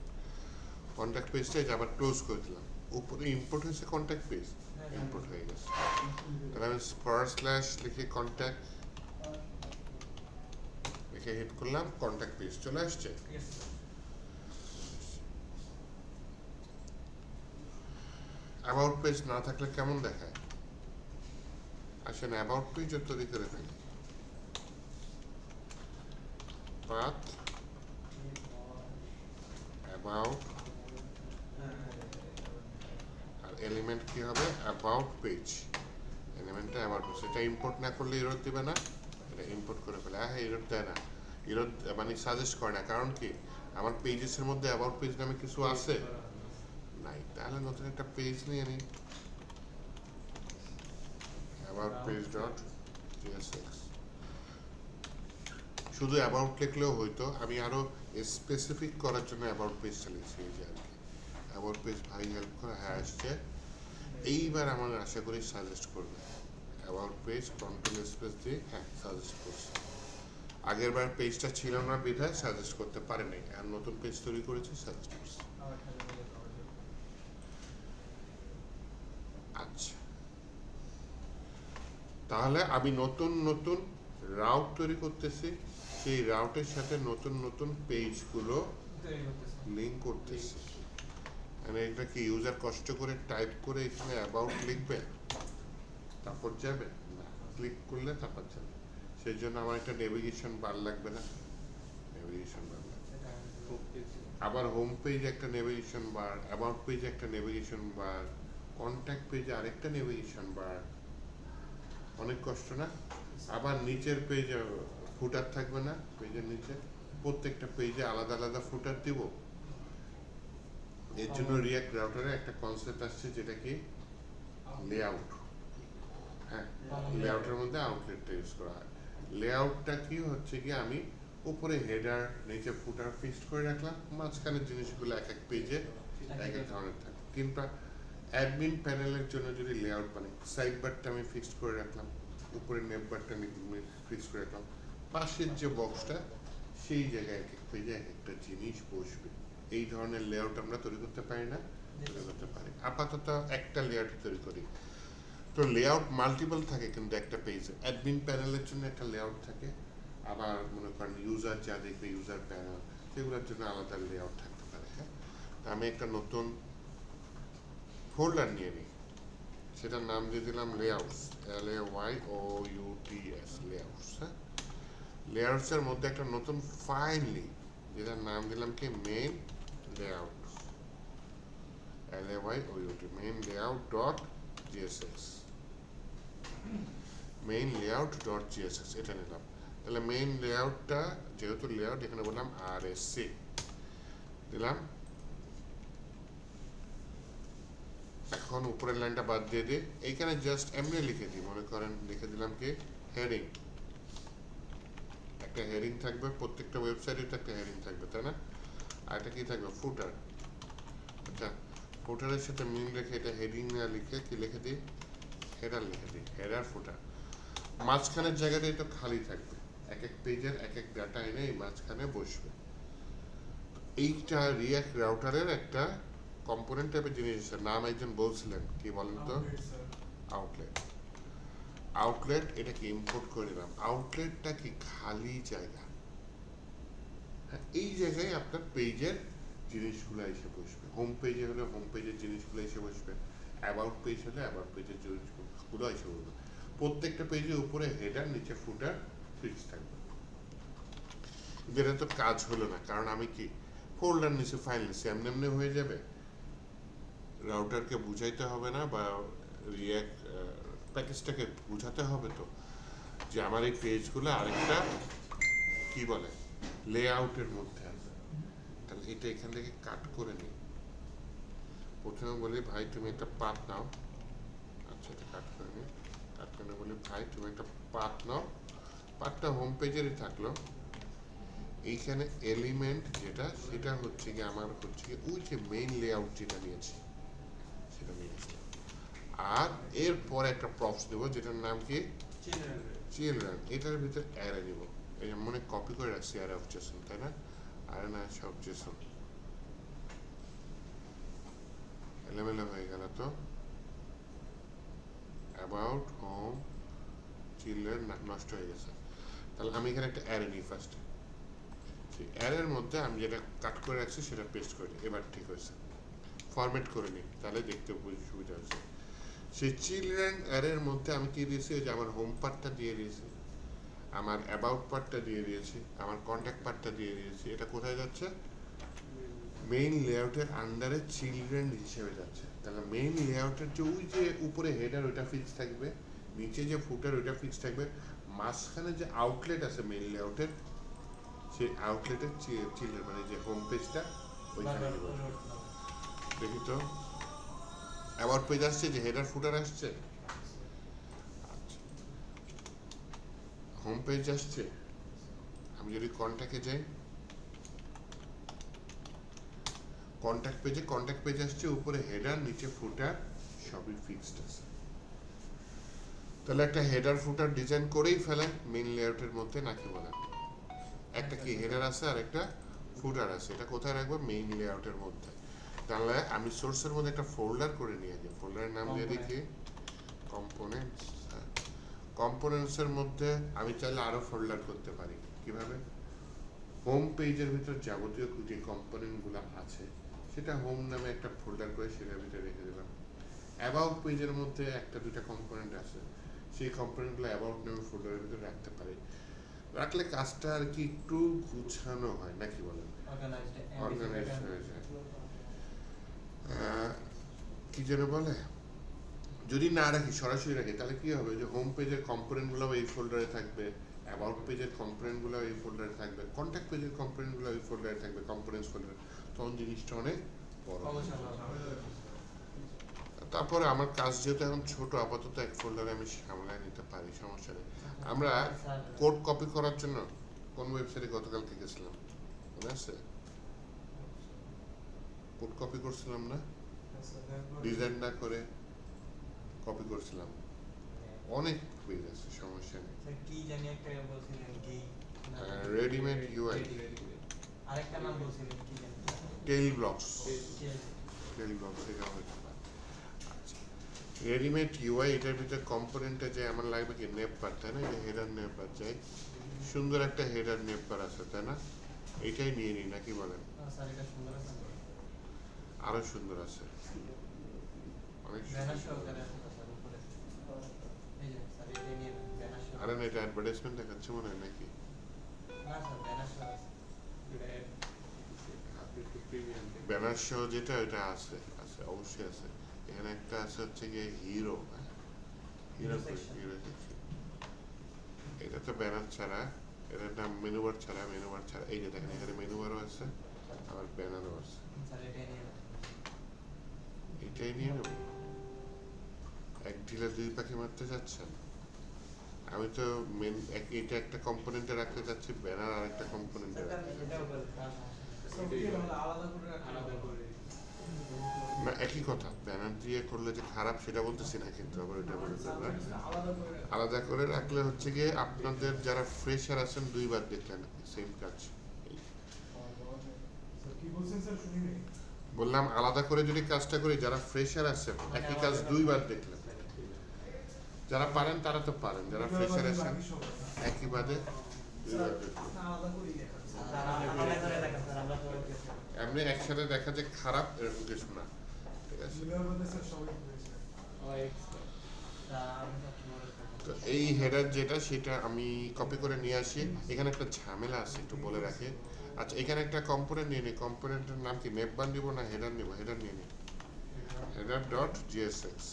কন্ট্যাক্ট পেজটাই আবার ক্লোজ করে দিলাম। উপরে ইম্পোর্ট হয়েছে কন্ট্যাক্ট পেজ, ইম্পোর্ট হয়ে গেছে। তাহলে আমি / লিখে কন্ট্যাক্ট লিখে হিট করলাম, কন্ট্যাক্ট পেজ চলে আসছে। Yes, sir. অ্যাবাউট পেজ না থাকলে কেমন দেখায়? আসেন অ্যাবাউট পেজ তৈরি করে ফেলি। পাথ অ্যাবাউট আর এলিমেন্ট কি হবে? About page. এলিমেন্টটা অ্যাবাউট পেজ। এটা ইম্পোর্ট না করলে এরর দিবে না, এটা ইম্পোর্ট করে ফেলে। হ্যাঁ এরর দেয় না, এরর মানে সাজেস্ট করে না। কারণ কি, আমার পেজেসের মধ্যে অ্যাবাউট পেজ নামে কিছু আছে নাই। তাহলে নতুন একটা পেজ নিয়ে নিই, অ্যাবাউট পেজ ডট জেএসএক্স। শুধু অ্যাবাউট লিখলেও হইতো, আমি আরো স্পেসিফিক করার জন্য অ্যাবাউট পেজটা লিখছি। এই যে আর কি, অ্যাবাউট পেজ ভাই হেল্প করে, হ্যাঁ আসছে। এইবার আমার আশা করি সাজেস্ট করবে। অ্যাবাউট পেজ কন্ট্রোল স্পেস দিয়ে হ্যাঁ সাজেস্ট করছে। আগের বার পেজটা ছিল না বিধায় সাজেস্ট করতে পারে নাই, আর নতুন পেজ তৈরি করেছি, সাজেস্ট করছে। আবার খেলে বলে পাওয়া যাবে। আচ্ছা, তাহলে আমি নতুন নতুন রাউট তৈরি করতেছি, সেই রাউটের সাথে নতুন নতুন পেজগুলো তৈরি করতেছে। লিঙ্ক করতেছি। মানে এটা কি ইউজার কষ্ট করে টাইপ করে এখানে অ্যাবাউট লিখবে তারপর যাবে না, ক্লিক করলে তারপর যাবে। সেই জন্য আমার একটা নেভিগেশন বার লাগবে না, নেভিগেশন বার লাগবে। সেটা আবার হোম পেজ একটা নেভিগেশন বার, অ্যাবাউট পেজ একটা নেভিগেশন বার, কন্ট্যাক্ট পেজে আরেকটা নেভিগেশন বার। অনেক কষ্ট না? আবার নিচের পেজে ফুটার থাকবে না, পেজের নিচে প্রত্যেকটা পেজে আলাদা আলাদা ফুটার দিব। এর জন্য রিঅ্যাক্ট রাউটারে একটা কনসেপ্ট আসছে, যেটা কি লেআউট। হ্যাঁ, লেআউটের মধ্যে আউটলেটটা ইউজ করা হয়। লেআউটটা কি হচ্ছে কি, আমি উপরে হেডার নিচে ফুটার ফিক্সড করে রাখলাম, মাঝখানের জিনিসগুলো এক এক পেজে এক এক ধরনের থাকে। কিংবা অ্যাডমিন প্যানেলের জন্য যদি লেআউট বানাই, সাইড বারটা আমি ফিক্সড করে রাখলাম, উপরে নেম বারটা ফিক্সড করে রাখলাম, পাশের যে বক্সটা সেই জায়গায় এক এক পেজে এক একটা জিনিস বসবে। এই ধরনের লেআউট আমরা তৈরি করতে পারি না? তৈরি করতে পারি। আপাতত একটা লেআউট তৈরি করি। তো লেআউট মাল্টিপল থাকে, কিন্তু একটা পেজে অ্যাডমিন প্যানেলের জন্য একটা লেআউট থাকে, আবার মনে করেন ইউজার যা দেখবে ইউজার প্যানেল, সেগুলোর জন্য আলাদা লেআউট থাকতে পারে। হ্যাঁ, তা আমি একটা নতুন ফোল্ডার নিয়ে নিই, সেটার নাম দিয়ে দিলাম লেআউটস, LAYOUTS, লেআউটস। হ্যাঁ, লেআউটসের মধ্যে একটা নতুন ফাইল নিই, যেটার নাম দিলাম কি main layout, LAYOUT, main layout dot GSX, main layout dot GSX. এটা নিলাম। তাহলে মেইন লেআউটটা যেহেতু লেআউট, এখানে বললাম RSC দিলাম। এখন উপরের লাইনটা বাদ দিয়ে দিই, এইখানে জাস্ট এমনি লিখে দিই, মনে করেন লিখে দিলাম কি হেডিং। একটা হেডিং থাকবে, প্রত্যেকটা ওয়েবসাইটে একটা হেডিং থাকবে, তাই না? আর এটা কি থাকবে? ফুটার। আচ্ছা, ফুটারের সাথে মিল রেখে এটা হেডিং না লিখে কি লিখে দিই হেডার লিখে দিই, হেডার ফুটার। মাঝখানের জায়গাটা তো খালি থাকবে, এক এক পেজের এক এক ডাটা এনে এই মাঝখানে বসবে। এইটা রিয়াক্ট রাউটারের একটা কম্পোনেন্ট টাইপের জিনিস, নাম একজন বলছিলেন, কি বলেন তো? আউটলেট। আউটলেট এটাকে ইম্পোর্ট করে নিলাম। আউটলেটটা কি খালি জায়গা, হ্যাঁ, এই জায়গায় আপনার পেজের জিনিসগুলো এসে বসবে। হোম পেজে হলে হোম পেজের জিনিসগুলো এসে বসবে, অ্যাবাউট পেজ হলে অ্যাবাউট পেজের জিনিসগুলো এসে বসবে। প্রত্যেকটা পেজের উপরে হেডার, নিচে ফুটার ফিক্স থাকবে। যেটা তো কাজ হলো না, কারণ আমি কি ফোল্ডার নিচে ফাইল নিচে এমনি এমনি হয়ে যাবে, রাউটারকে বুঝাইতে হবে না, বা রিয়াক্ট প্যাকেজটাকে বুঝাতে হবে তো যে আমার এই পেজগুলো আরেকটা কি বলে লেআউটের মধ্যে আছে। তাহলে এটা এখান থেকে কাট করে নিই। প্রথমে বলি ভাই তুমি একটা পাত নাও, আচ্ছা এটা কাট করে নিই। কাট করে বলি ভাই তুমি একটা পাত নাও, পাতটা হোম পেজেরই থাকলো। এইখানে এলিমেন্ট যেটা, সেটা হচ্ছে কি আমার হচ্ছে কি ওই যে মেইন লেআউট যেটা নিয়েছি সেটা নিয়ে আসলাম। আর এরপর একটা প্রপস দেবো যেটার নাম কি চিলড্রেন। এটার ভিতর অ্যারে নিব, এই মনে কপি করে রাখছি অ্যারে অফ জেসন, তাই না? অ্যারে না সব জেসন, এলোমেলো হয়ে গেল তো। অ্যাবাউট হোম চিলড্রেন নষ্ট হয়ে গেছে। তাহলে আমি এখানে একটা অ্যারে নিই ফার্স্টে, সেই অ্যারের মধ্যে আমি যেটা কাট করে রাখছি সেটা পেস্ট করে দিই। এবার ঠিক হয়েছে, ফরম্যাট করে নিই, তাহলে দেখতে সুবিধা হচ্ছে। সেই চিলড্রেন অ্যারের মধ্যে আমি কি দিয়েছি, যে আমার হোম পার্টটা দিয়ে দিয়েছি, আমার অ্যাবাউট পার্টটা দিয়ে দিয়েছি, আমার কন্ট্যাক্ট পার্টটা দিয়ে দিয়েছি। এটা কোথায় যাচ্ছে? মেইন লেআউটের আন্ডারে চিলড্রেন হিসেবে যাচ্ছে। তাহলে মেইন লেআউটের যে ওই যে উপরে হেডার ওইটা ফিক্স থাকবে, নিচে যে ফুটার ওইটা ফিক্স থাকবে, মাঝখানে যে আউটলেট আছে মেইন লেআউটের, সেই আউটলেটের চিলড্রেন মানে যে হোম পেজটা ওইখানে দেখি তো অ্যাবাউট পেজ আসছে, যে হেডার ফুটার আসছে, হোম পেজ আসছে। আমি যদি কন্ট্যাক্টে যাই, কন্ট্যাক্ট পেজ আসছে, উপরে হেডার নিচে ফুটার সবই ফিক্সড আছে। তাহলে একটা হেডার ফুটার ডিজাইন করেই ফেলেন মেইন লেআউটের মধ্যে, নাকি বলেন? একটা কি হেডার আছে আর একটা ফুটার আছে, এটা কোথায় রাখবো? মেইন লেআউটের মধ্যে। তাহলে আমি সোর্সের মধ্যে একটা ফোল্ডার করে নিয়ে যাই, ফোল্ডারের নাম দিয়ে দেখি কম্পোনেন্টস। কম্পোনেন্টসের মধ্যে আমি চাইলে আরো ফোল্ডার করতে পারি। কিভাবে? হোম পেজের ভিতর যাবতীয় যে কম্পোনেন্টগুলো আছে সেটা হোম নামে একটা ফোল্ডার করে সেটার ভিতরে রেখে দিলাম। অ্যাবাউট পেজের মধ্যে একটা দুটা কম্পোনেন্ট আছে, সেই কম্পোনেন্টগুলো অ্যাবাউট নামে ফোল্ডারের ভিতরে রাখতে পারি। রাখলে কাজটা আর কি একটু গুছানো হয়, নাকি বলেন? অর্গানাইজ হয়ে যায়। কি যেন বলে, যদি না রাখি, সরাসরি রাখি, তাহলে কি হবে? যে হোম পেজের কম্পোনেন্টগুলো এই ফোল্ডারে থাকবে, অ্যাবাউট পেজের কম্পোনেন্টগুলো এই ফোল্ডারে থাকবে, কন্ট্যাক্ট পেজের কম্পোনেন্টগুলো এই ফোল্ডারে থাকবে, কম্পোনেন্টস ফোল্ডারে। তখন জিনিসটা অনেক বড়। তারপরে আমার কাজ যেহেতু এখন ছোট, আপাতত এক ফোল্ডারে আমি সামলায় নিতে পারি, সমস্যা নেই। আমরা কোড কপি করার জন্য কোন ওয়েবসাইটে গতকালকে গেছিলাম, মনে আছে? কোড কপি করছিলাম না, ডিজাইন না করে কপি করছিলাম। অনেক পেজ আছে, সমস্যা নেই। কি জানি একটা বলছিলেন কি রেডিমেড ইউআই, আরেকটা নাম বলছিলেন কি জানি টেল ব্লকস, টেল ব্লকস এটা হতে পারে। আচ্ছা, রেডিমেড ইউআই, এটার ভিতরে কম্পোনেন্টে যে আমার লাগবে কি নেপ বার, তাই না? এটা হেডার নেপ বার চাই, সুন্দর একটা হেডার নেপ বার আছে, তাই না? এটাই নিয়ে নিই, নাকি বলেন? স্যার এটা সুন্দর আছে, আরো সুন্দর আছে, অনেক ব্যানার সুন্দর। সহকারে আছে স্যার উপরে, এই যে স্যার এটা নিয়ে ব্যানার সহ। আরে না, এটা অ্যাডভার্টাইজমেন্ট দেখাচ্ছে মনে হয় নাকি? না স্যার ব্যানার সহ আছে, ব্যানার সহ যেটা ওইটা আছে, আছে অবশ্যই আছে। এখানে একটা আছে হচ্ছে গিয়ে hero, hero section। Hero section. এটা তো ব্যানার ছাড়া, এটার নাম মেনু বার ছাড়া, মেনু বার ছাড়া। এই যে দেখেন এখানে মেনু বারও আছে, আবার ব্যানারও আছে। স্যার এটা নিয়ে এটাই নিয়ে নেব। এক ঢিলে দুই পাখি মারতে চাচ্ছেন? আমি তো এটা একটা কম্পোনেন্টে রাখতে চাচ্ছি, ব্যানার আর একটা কম্পোনেন্টে রাখতে চাচ্ছি। এটাও বল সবকে ভালো আলাদা করে রাখা, আলাদা করে না একই কথা, ব্যানার দিয়ে করলে যে খারাপ সেটা বলতেছি না, কিন্তু আবার এটা বলে করবেন আলাদা করে রাখা। আলাদা করে রাখলে হচ্ছে গিয়ে আপনাদের যারা ফ্রেশার আছেন দুইবার দেখলেন সেম কাজ। এই কি বলছেন স্যার শুনি নাই। বললাম আলাদা করে যদি কাজটা করি, যারা ফ্রেশার আছেন একই কাজ দুইবার দেখলেন। যারা পারেন তারা তো পারেন, যারা ফ্রেশার আছেন বাকি সবাই না। একই বাদে দুইবার দেখলেন। না, আলাদা করেই দেখা যাচ্ছে। আলাদা করে দেখেন স্যার, আমরা তো এমনি একসাথে দেখা যে খারাপ এরকম কিছু না, ঠিক আছে? জুনিয়র বলতে স্যার সবাই হয়েছে। তো এই হেডার যেটা সেটা আমি কপি করে নিয়ে আসি। এখানে একটা ঝামেলা আছে একটু বলে রাখি। আচ্ছা এখানে একটা কম্পোনেন্ট নিয়ে নিই, কম্পোনেন্টের নাম কি, নেপবার নিব না হেডার নিব? হেডার নিয়ে নিই, হেডার ডট জিএসএক্স।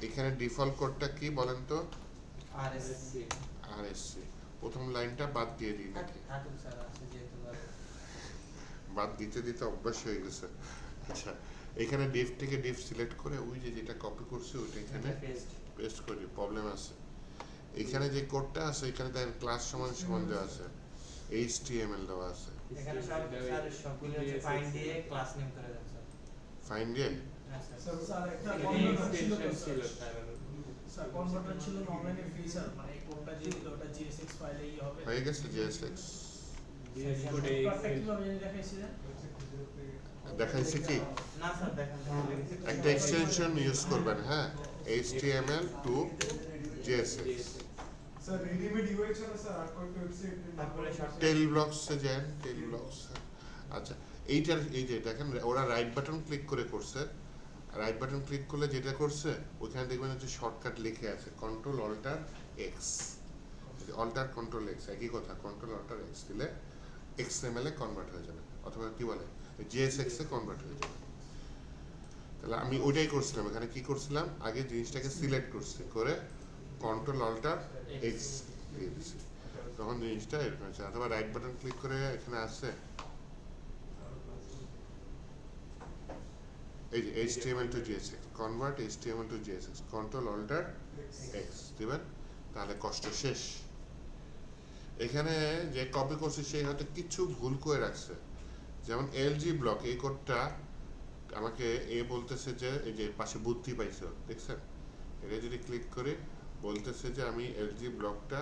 এখানে ডিফল্ট কোডটা কি বলেন তো? RSC RSC. প্রথম লাইনটা বাদ দিয়ে দিই নাকি? থাকুক স্যার, আছে যেহেতু বাদ দিতে দিতে অভ্যাস হয়ে গেছে। আচ্ছা এখানে ডিফ থেকে ডিফ সিলেক্ট করে ওই যে যেটা কপি করছে ওইটা এখানে পেস্ট পেস্ট করি, প্রবলেম আছে। এখানে যে কোডটা আছে এখানে দেখেন ক্লাস সমান সমান দেওয়া আছে, HTML দেওয়া আছে। এখানে সব স্যার সবগুলো হচ্ছে ফাইন্ড দিয়ে ক্লাস নেম করে দেন স্যার। ফাইন দিয়ে হ্যাঁ স্যার। স্যার, একটা এখানে কনভার্টার ছিল তো extension স্যার। ছিল তার। স্যার, কনভার্টার ছিল অনলাইনে ফ্রি স্যার, মানে এই কোডটা দিয়ে দিলে ওটা জিএসএক্স ফাইলে হবে। হয়ে গেছে জিএসএক্স। DS code এ শর্টকাটটা কিভাবে জানি দেখাইছিলেন? দেখাইছে কি? না স্যার দেখেন একটা এক্সটেনশন ইউজ করবেন, হ্যাঁ, HTML to JSX। Sir readymade UI ছাড়া স্যার আর কয়েকটা ওয়েবসাইট তারপরে short- টেল ব্লকসে যান, টেল ব্লকস। আচ্ছা এইটার এই যে দেখেন ওরা রাইট বাটন ক্লিক করে করছে, রাইট বাটন ক্লিক করলে যেটা করছে ওখানে দেখবেন হচ্ছে শর্টকাট লিখে আছে control alter X, alter control X একই কথা, কন্ট্রোল অল্টার এক্স দিলে XML এ কনভার্ট হয়ে যাবে, অথবা কি বলে JSX এ কনভার্ট হয়ে যাবে। তাহলে আমি ওইটাই করছিলাম, এখানে কি করছিলাম, আগে জিনিসটাকে সিলেক্ট করছি, করে কন্ট্রোল অল্টার এক্স দিয়ে দিছি, তখন জিনিসটা এরকম হচ্ছে। অথবা রাইট বাটন ক্লিক করে এখানে আসছে এই যে HTML to JSX, convert HTML to JSX, control alter X দিবেন, তাহলে কষ্ট শেষ। এখানে যে কপি করছে সেই হয়তো কিছু ভুল করে রাখছে, যেমন LG ব্লক এই কোডটা আমাকে বলতেছে যে এই যে পাশে বুদ্ধি পাইছো দেখছেন, এটা যদি ক্লিক করে বলতেছে যে আমি LG ব্লকটা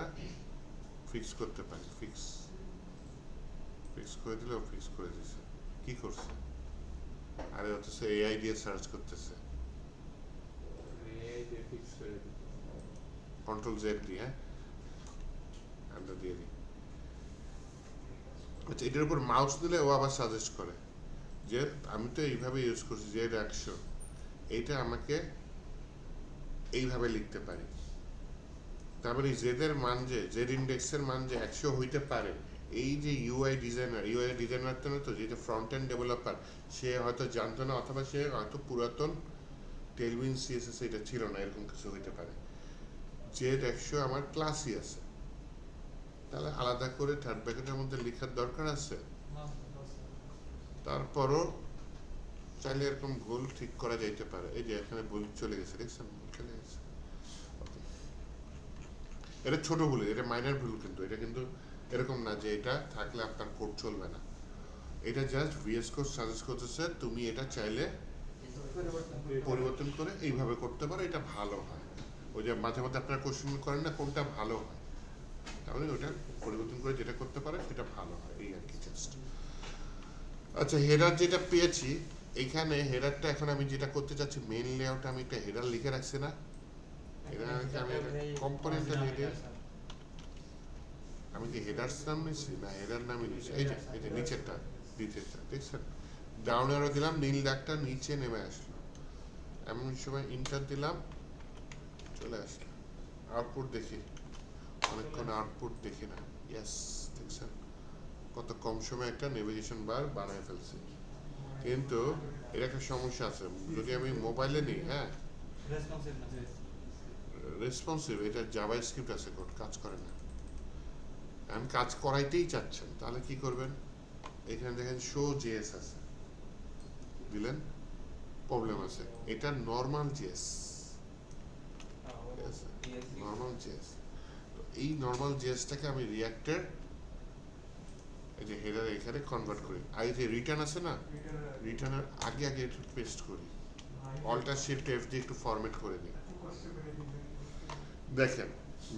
ফিক্স করতে পারি, ফিক্স করে দিলে ফিক্স করে দিছে। কি করছে? আরে হচ্ছে AI দিয়ে সার্চ করতেছে, এই যে fix করে দিই। কন্ট্রোল Z দিয়ে, হ্যাঁ আমরা দিয়ে দিই। আচ্ছা এটার উপর মাউস দিলে ও আবার সাজেস্ট করে যে আমি তো এইভাবে ইউজ করছি Z100, এইটা আমাকে এইভাবে লিখতে পারি। তারপরে Z এর মান যে Z ইন্ডেক্সের মান যে 100 হইতে পারে, এই যে UI ডিজাইনার তো যেটা ফ্রন্ট এন্ড ডেভেলপার, সে হয়তো জানতো না, অথবা সে হয়তো পুরাতন টেলউইন CSS এটা ছিল না, এরকম কিছু হইতে পারে। Z100 আমার ক্লাসই আছে, তাহলে আলাদা করে থার্ড ব্র্যাকেটের মধ্যে লেখার দরকার আছে? তারপরও চাইলে এরকম ভুল ঠিক করা যাইতে পারে। এই যে এখানে ভুল চলে গেছে, দেখছেন ভুল চলে গেছে। Okay. এটা ছোট ভুল, এটা মাইনার ভুল, কিন্তু এটা কিন্তু এরকম না যে এটা থাকলে আপনার কোড চলবে না। এটা জাস্ট VS কোড সাজেস্ট করতেছে তুমি এটা চাইলে পরিবর্তন করে এইভাবে করতে পারো, এটা ভালো হয়। ওই যে মাঝে মধ্যে আপনারা কোশ্চেন করেন না কোনটা ভালো হয়, তাহলে ওটা পরিবর্তন করে যেটা করতে পারে সেটা ভালো হয়, এই আর কি জাস্ট। আচ্ছা হেডার যেটা পেয়েছি, এইখানে হেডারটা এখন আমি যেটা করতে চাচ্ছি, মেইন লেআউটে আমি একটা হেডার লিখে রাখছি না, আমি কম্পোনেন্টটা দিয়ে দিই। আমি কি হেডার্স নাম নিচ্ছি না হেডার নামই নিচ্ছি? এই যে নিচেরটা, দ্বিতীয়টা দেখছেন, ডাউন অ্যারো দিলাম, নীল দাগটা নিচে নেমে আসলো, এমন সময় ইন্টার দিলাম, চলে আসলো। আউটপুট দেখি, অনেকক্ষণ আউটপুট দেখি না। ইয়েস, দেখছেন কত কম সময়ে একটা নেভিগেশন বার বানায় ফেলছি। কিন্তু এর একটা সমস্যা আছে, যদি আমি মোবাইলে নিই, হ্যাঁ রেসপন্সিভ, এটা জাভাস্ক্রিপ্ট আছে, কোড কাজ করে না। আমি কাজ করাইতেই চাচ্ছেন, তাহলে কি করবেন, এখানে দেখেন শো জেএস আছে, দিলেন, প্রবলেম আছে। এটা নর্মাল জেএস, নর্মাল জেএস। তো এই নর্মাল জেএসটাকে আমি রিঅ্যাক্টের এই যে এটা এখানে কনভার্ট করি আর এই যে রিটার্ন আছে না, রিটার্নের আগে আগে একটু পেস্ট করি, অল্টার শিফট এফ দিয়ে একটু ফরম্যাট করে দিই। দেখেন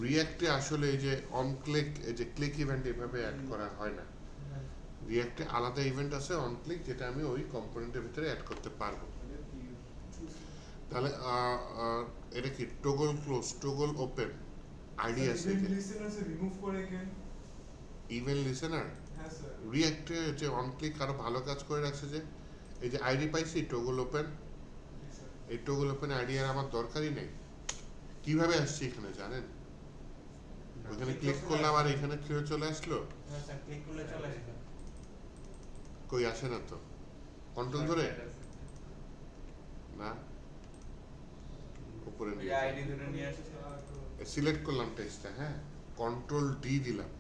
রিয়াক্টে আসলে এই যে অন ক্লিক, এই যে ক্লিক ইভেন্ট এভাবে অ্যাড করা হয় না। রিয়াক্টে আলাদা ইভেন্ট আছে অন ক্লিক, যেটা আমি ওই কম্পোনেন্টের ভিতরে অ্যাড করতে পারবো। তাহলে এটা কি toggle close, toggle open, ID আছে লিসেনার সে রিমুভ করে কেন? ইভেন্ট লিসেনার হ্যাঁ স্যার। রিয়াক্টে যে অন ক্লিক আরো ভালো কাজ করে রাখছে যে এই যে আইডি পাইছি টগল ওপেন, এই টগল ওপেন আইডি আর আমার দরকারই নেই। কিভাবে আসছে এখানে জানেন? ওখানে ক্লিক করলাম আর এখানে কেউ চলে আসলো, হ্যাঁ স্যার, ক্লিক করলে চলে আসবে। কই আসে না তো, কন্ট্রোল ধরে না উপরে নিয়ে আইডি ধরে নিয়ে আসছে। সিলেক্ট করলাম টেক্সটটা, হ্যাঁ কন্ট্রোল ডি দিলাম,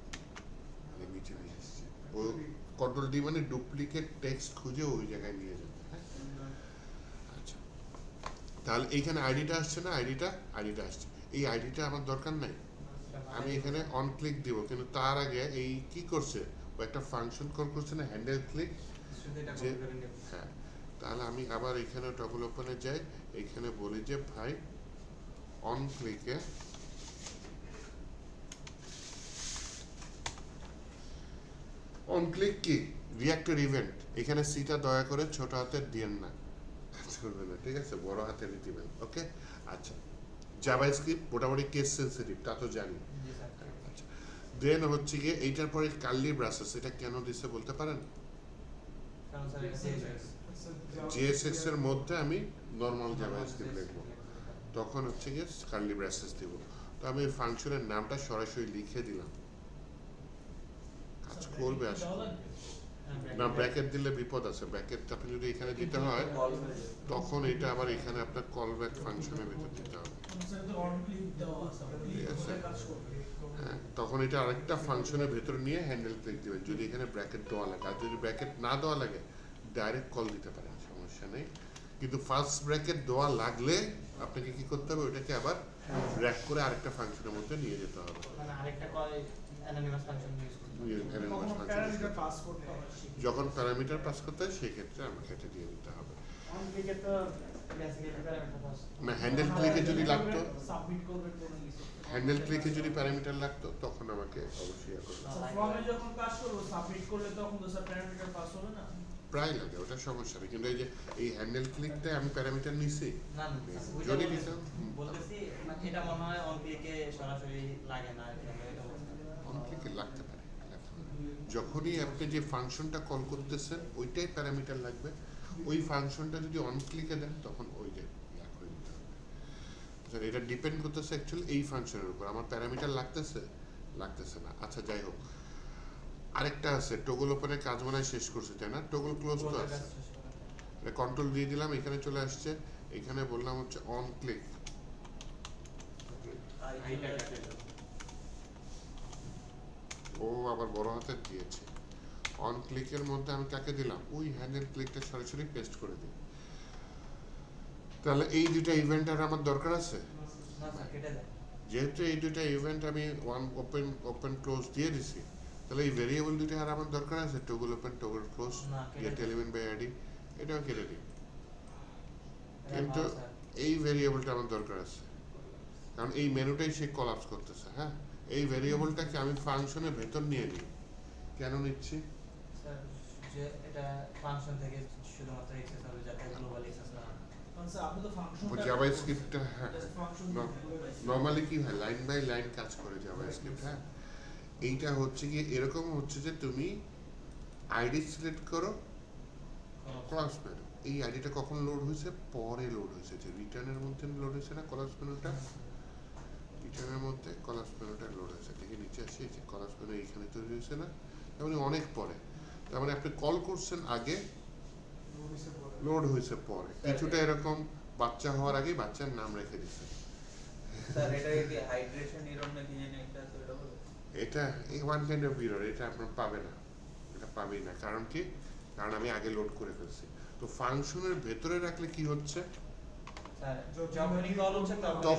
নিচে নিয়ে আসছে। ও কন্ট্রোল ডি মানে ডুপ্লিকেট টেক্সট খুঁজে ওই জায়গায় নিয়ে যাবে। হ্যাঁ আচ্ছা, তাহলে এইখানে আইডিটা আসছে না, আইডিটা আসছে। এই আইডিটা আমার দরকার নাই, আমি এখানে অন ক্লিক দিব, কিন্তু তার আগে এই কি করছে, ও একটা ফাংশন কল করছে না হ্যান্ডেল ক্লিক, শুধু এটা যে কপি করে নেব। হ্যাঁ। তাহলে আমি আবার এখানে টগল ওপেনে যাই, এখানে বলি যে ভাই অন ক্লিকে অন ক্লিক কি রিঅ্যাক্টের ইভেন্ট, এখানে সিটা দয়া করে ছোট হাতের দিয়েন না, চলবে না, ঠিক আছে, বড় হাতের দিবেন। ওকে আচ্ছা, জাভাস্ক্রিপ্ট মোটামুটি কেস সেন্সিটিভ, তা তো জানি। জি স্যার। আচ্ছা, দেন হচ্ছে গিয়ে এইটার পরে কার্লি ব্রাসেস, এটা কেন দিছে বলতে পারেন? কারণ স্যার এটা CSS জেএসএক্স এর মধ্যে আমি নরমাল জাভাস্ক্রিপ্ট লিখবো, তখন হচ্ছে গিয়ে কার্লি ব্রাসেস দিব। তো আমি এই ফাংশনের নামটা সরাসরি লিখে দিলাম, কাজ করবে আসলে না। ব্র্যাকেট দিলে বিপদ আছে, ব্র্যাকেট আপনি যদি এখানে দিতে হয় কল হয়ে যাবে। তখন এটা আবার এখানে আপনার কল ব্যাক ফাংশনের ভিতর দিতে হবে। স্যার তো অন ক্লিক দেওয়া আছে, ক্লিক Yes, করে sir. কাজ করবে। হ্যাঁ, তখন এটা আরেকটা ফাংশনের ভেতর নিয়ে হ্যান্ডেল ক্লিক দিবেন যদি এখানে ব্র্যাকেট দেওয়া লাগে। আর যদি ব্র্যাকেট না দেওয়া লাগে ডাইরেক্ট কল দিতে পারেন, সমস্যা নেই। কিন্তু ফার্স্ট ব্র্যাকেট দেওয়া লাগলে আপনাকে কি করতে হবে, ওটাকে আবার র্যাক করে আরেকটা ফাংশনের মধ্যে নিয়ে যেতে হবে। মানে আরেকটা কল অ্যানোনিমাস ফাংশন ইউজ করতে হবে। Anonymous কখনো function use প্যারামিটার করতে পাস হবে। করতে হবে। যখন প্যারামিটার পাস করতে হয় সেই ক্ষেত্রে আমাকে এটা দিয়ে দিতে হবে। অন ক্লিকে তো বেসিক্যালি প্যারামিটার পাস। না হ্যান্ডেল ক্লিকে যদি লাগতো, সাবমিট করবে কোনো কিছু। হ্যান্ডেল ক্লিকে যদি প্যারামিটার লাগতো তখন আমাকে অবশ্যই ইয়ে করতে হবে। ফর্মে যখন কাজ করবো সাবমিট করলে তখন তো স্যার প্যারামিটার পাস হবে না। প্রায় লাগে, ওটা সমস্যা নেই। কিন্তু এই যে এই হ্যান্ডেল ক্লিকটায় আমি প্যারামিটার নিছি, না না ওইটা যদি বলতেছি- নিতাম, বলতেছি মানে এটা মনে হয় অন ক্লিকে সরাসরি লাগে না, এটা বলতে। অন ক্লিকে লাগতে পারে, লাগতে পারে। যখনই আপনি যে ফাংশনটা কল করতেছেন ওইটাই প্যারামিটার লাগবে, ওই ফাংশনটা যদি অন ক্লিকে দেন তখন ওই যে ইয়া করে দিতে হবে। আচ্ছা, এটা ডিপেন্ড করতেছে অ্যাকচুয়ালি এই ফাংশনের উপর, আমার প্যারামিটার লাগতেছে না। আচ্ছা যাই হোক, আরেকটা আছে টগল ওপেনের কাজ মনে হয় শেষ করছে, তাই না? টগল ক্লোজ তো আছে, কন্ট্রোল দিয়ে দিলাম, এখানে চলে আসছে, এখানে বললাম হচ্ছে অন ক্লিক। আইটা কাটে দাও। ও আবার বড় হাতের দিয়েছে। অন ক্লিকের মধ্যে আমি কাকে দিলাম, ওই হ্যান্ডেল ক্লিকটা সরাসরি পেস্ট করে দিই। তাহলে এই দুটো ইভেন্ট আর আমার দরকার আছে। না স্যার কেটে দেয়। যেহেতু এই দুটো ইভেন্ট আমি ওপেন ক্লোজ দিয়ে দিছি, তাহলে এই ভেরিয়েবল দুটো আর আমার দরকার আছে, টগল ওপেন টগল ক্লোজ না, কেটে গেট দিই। এলিমেন্ট বাই আইডি, এটাও কেটে দিই। এটা কিন্তু ভালো স্যার। এই ভেরিয়েবলটা আমার দরকার আছে, কারণ এই মেনুটাই সে কলাপস করতেছে। হ্যাঁ, এই ভেরিয়েবলটাকে আমি ফাংশনের ভেতর নিয়ে নিই। কেন নিচ্ছি? স্যার যে এটা ফাংশন থেকে শুধুমাত্র এক্সেস হবে, যাতে গ্লোবাল এক্সেস না হয়। কারণ স্যার আপনি তো ফাংশন জাভাস্ক্রিপ্টটা হ্যাঁ ফাংশন নর্মালি কি হয়, লাইন বাই লাইন কাজ করে জাভাস্ক্রিপ্ট। হ্যাঁ, এইটা হচ্ছে কি এরকম হচ্ছে যে তুমি আইডি সিলেক্ট করো, ক্লাস মেনু, এই আইডিটা কখন লোড হয়েছে, পরে লোড হয়েছে, যে রিটার্নের মধ্যে লোড হয়েছে না কলাস মেনুটা, রিটার্নের মধ্যে কলাস মেনুটা লোড হয়েছে। দেখে নিচে আসি, যে কলাস মেনু এইখানে তৈরি হয়েছে না, তার মানে অনেক পরে। তার মানে আপনি কল করছেন আগে, লোড হয়েছে পরে। কিছুটা এরকম বাচ্চা হওয়ার আগে বাচ্চার নাম রেখে দিচ্ছে। স্যার এটা কি হাইড্রেশন এরর নাকি জানি একটা তো এটা বলো। এটা এই ওয়ান কাইন্ড অফ এরর, এটা আপনার পাবে না, এটা পাবেই না। কারণ কি, কারণ আমি আগে লোড করে ফেলছি। তো ফাংশনের ভেতরে রাখলে কি হচ্ছে, স্যার যখনই কল হচ্ছে তখন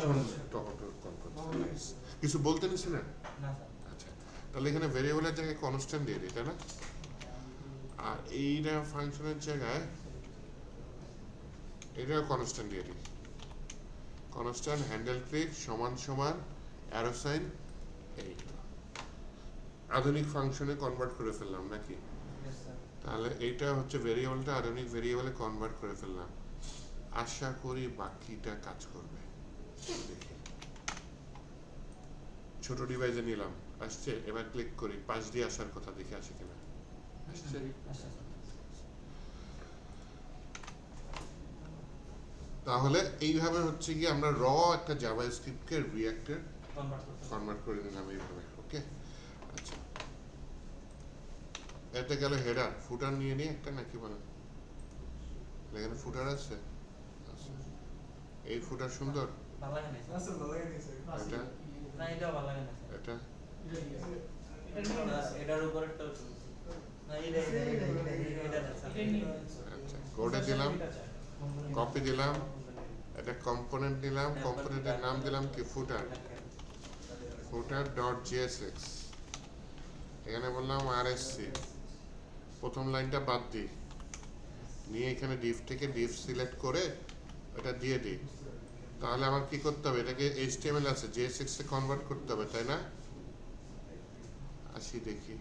তখন কল করছে। কিছু বলতে নিছি না? না স্যার। আচ্ছা, তাহলে এখানে ভেরিয়েবলের জায়গায় কনস্ট্যান্ট দিয়ে দিই, তাই না? আর এইটা ফাংশনের জায়গায় এটা কনস্ট্যান্ট দিয়ে দিই, কনস্ট্যান্ট হ্যান্ডেল ক্লিক সমান সমান অ্যারো সাইন, এই আধুনিক ফাংশনে কনভার্ট করে ফেললাম নাকি? Yes, sir. তাহলে এইটা হচ্ছে ভেরিয়েবলটা আধুনিক ভেরিয়েবলে কনভার্ট করে ফেললাম। আশা করি বাকিটা কাজ করবে। দেখি ছোট ডিভাইসে নিলাম, আসছে, এবার ক্লিক করি, পাশ দিয়ে আসার কথা দেখে আসে কিনা। আসছে। আচ্ছা, sir. তাহলে এইভাবে হচ্ছে কি আমরা র একটা জাভাস্ক্রিপ্টকে রিঅ্যাক্টে Convert করতে হবে। কনভার্ট করে নিলাম এইভাবে। ওকে, আচ্ছা, এতে গেল হেডার, ফুটার নিয়ে নিই একটা নাকি বলেন? এখানে ফুটার আছে, আচ্ছা। এই ফুটার সুন্দর, ভালো লাগে না, sir? না স্যার ভালো লাগেনি স্যার। এটা না, এটাও ভালো লাগে না, sir. এটা এটার উপরেরটাও না, এটা না, sir. আচ্ছা, কোডে দিলাম, কপি দিলাম, এটা কম্পোনেন্ট নিলাম, কম্পোনেন্টের নাম দিলাম কি ফুটার, ফুটার ডট জিএসএক্স, এখানে বললাম আরএসসি, প্রথম লাইনটা বাদ দিই, নিয়ে এখানে ডিফ থেকে ডিফ সিলেক্ট করে এটা দিয়ে দিই। তাহলে আমার কি করতে হবে, এটাকে এইচটিএমএল আছে জিএসএক্স এ কনভার্ট করতে হবে, তাই না? আসি দেখি,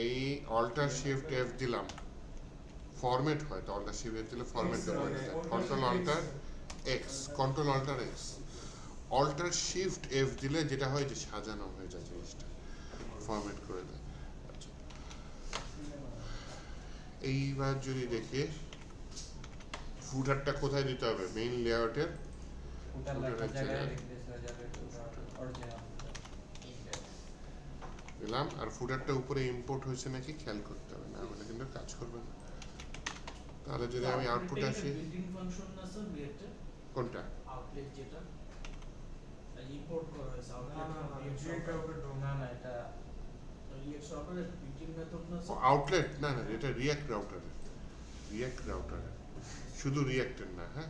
এই অল্টার শিফট এফ দিলাম, ফরম্যাট হয় তো, অল্টার শিফট দিলে ফরম্যাট ব্যবহার হয়, control alter X, control alter X, alter shift F দিলে যেটা হয় যে সাজানো হয়ে যায় জিনিসটা, ফরম্যাট করে দেয়। আচ্ছা, এইবার যদি দেখি ফুটারটা কোথায় দিতে হবে, মেইন লেআউটের ওটার লেখার জায়গায় replace হয়ে যাবে original. দিলাম, আর ফুটারটা উপরে ইম্পোর্ট হয়েছে নাকি খেয়াল করতে হবে, না হলে কিন্তু কাজ করবে না। তাহলে যদি আমি আউটপুট আসি, বিল্ডিং ফাংশন না স্যার রিয়েক্টে কোনটা আউটলেট যেটা ইম্পোর্ট করা হয়েছে না না না আউটলেট এটা ওকে না, না, এটা রিয়েক্ট সফটওয়্যার বিল্ডিং মেথড না স্যার আউটলেট, না না, এটা রিঅ্যাক্ট রাউটারের, রিঅ্যাক্ট রাউটারের, শুধু রিঅ্যাক্টের না, হ্যাঁ,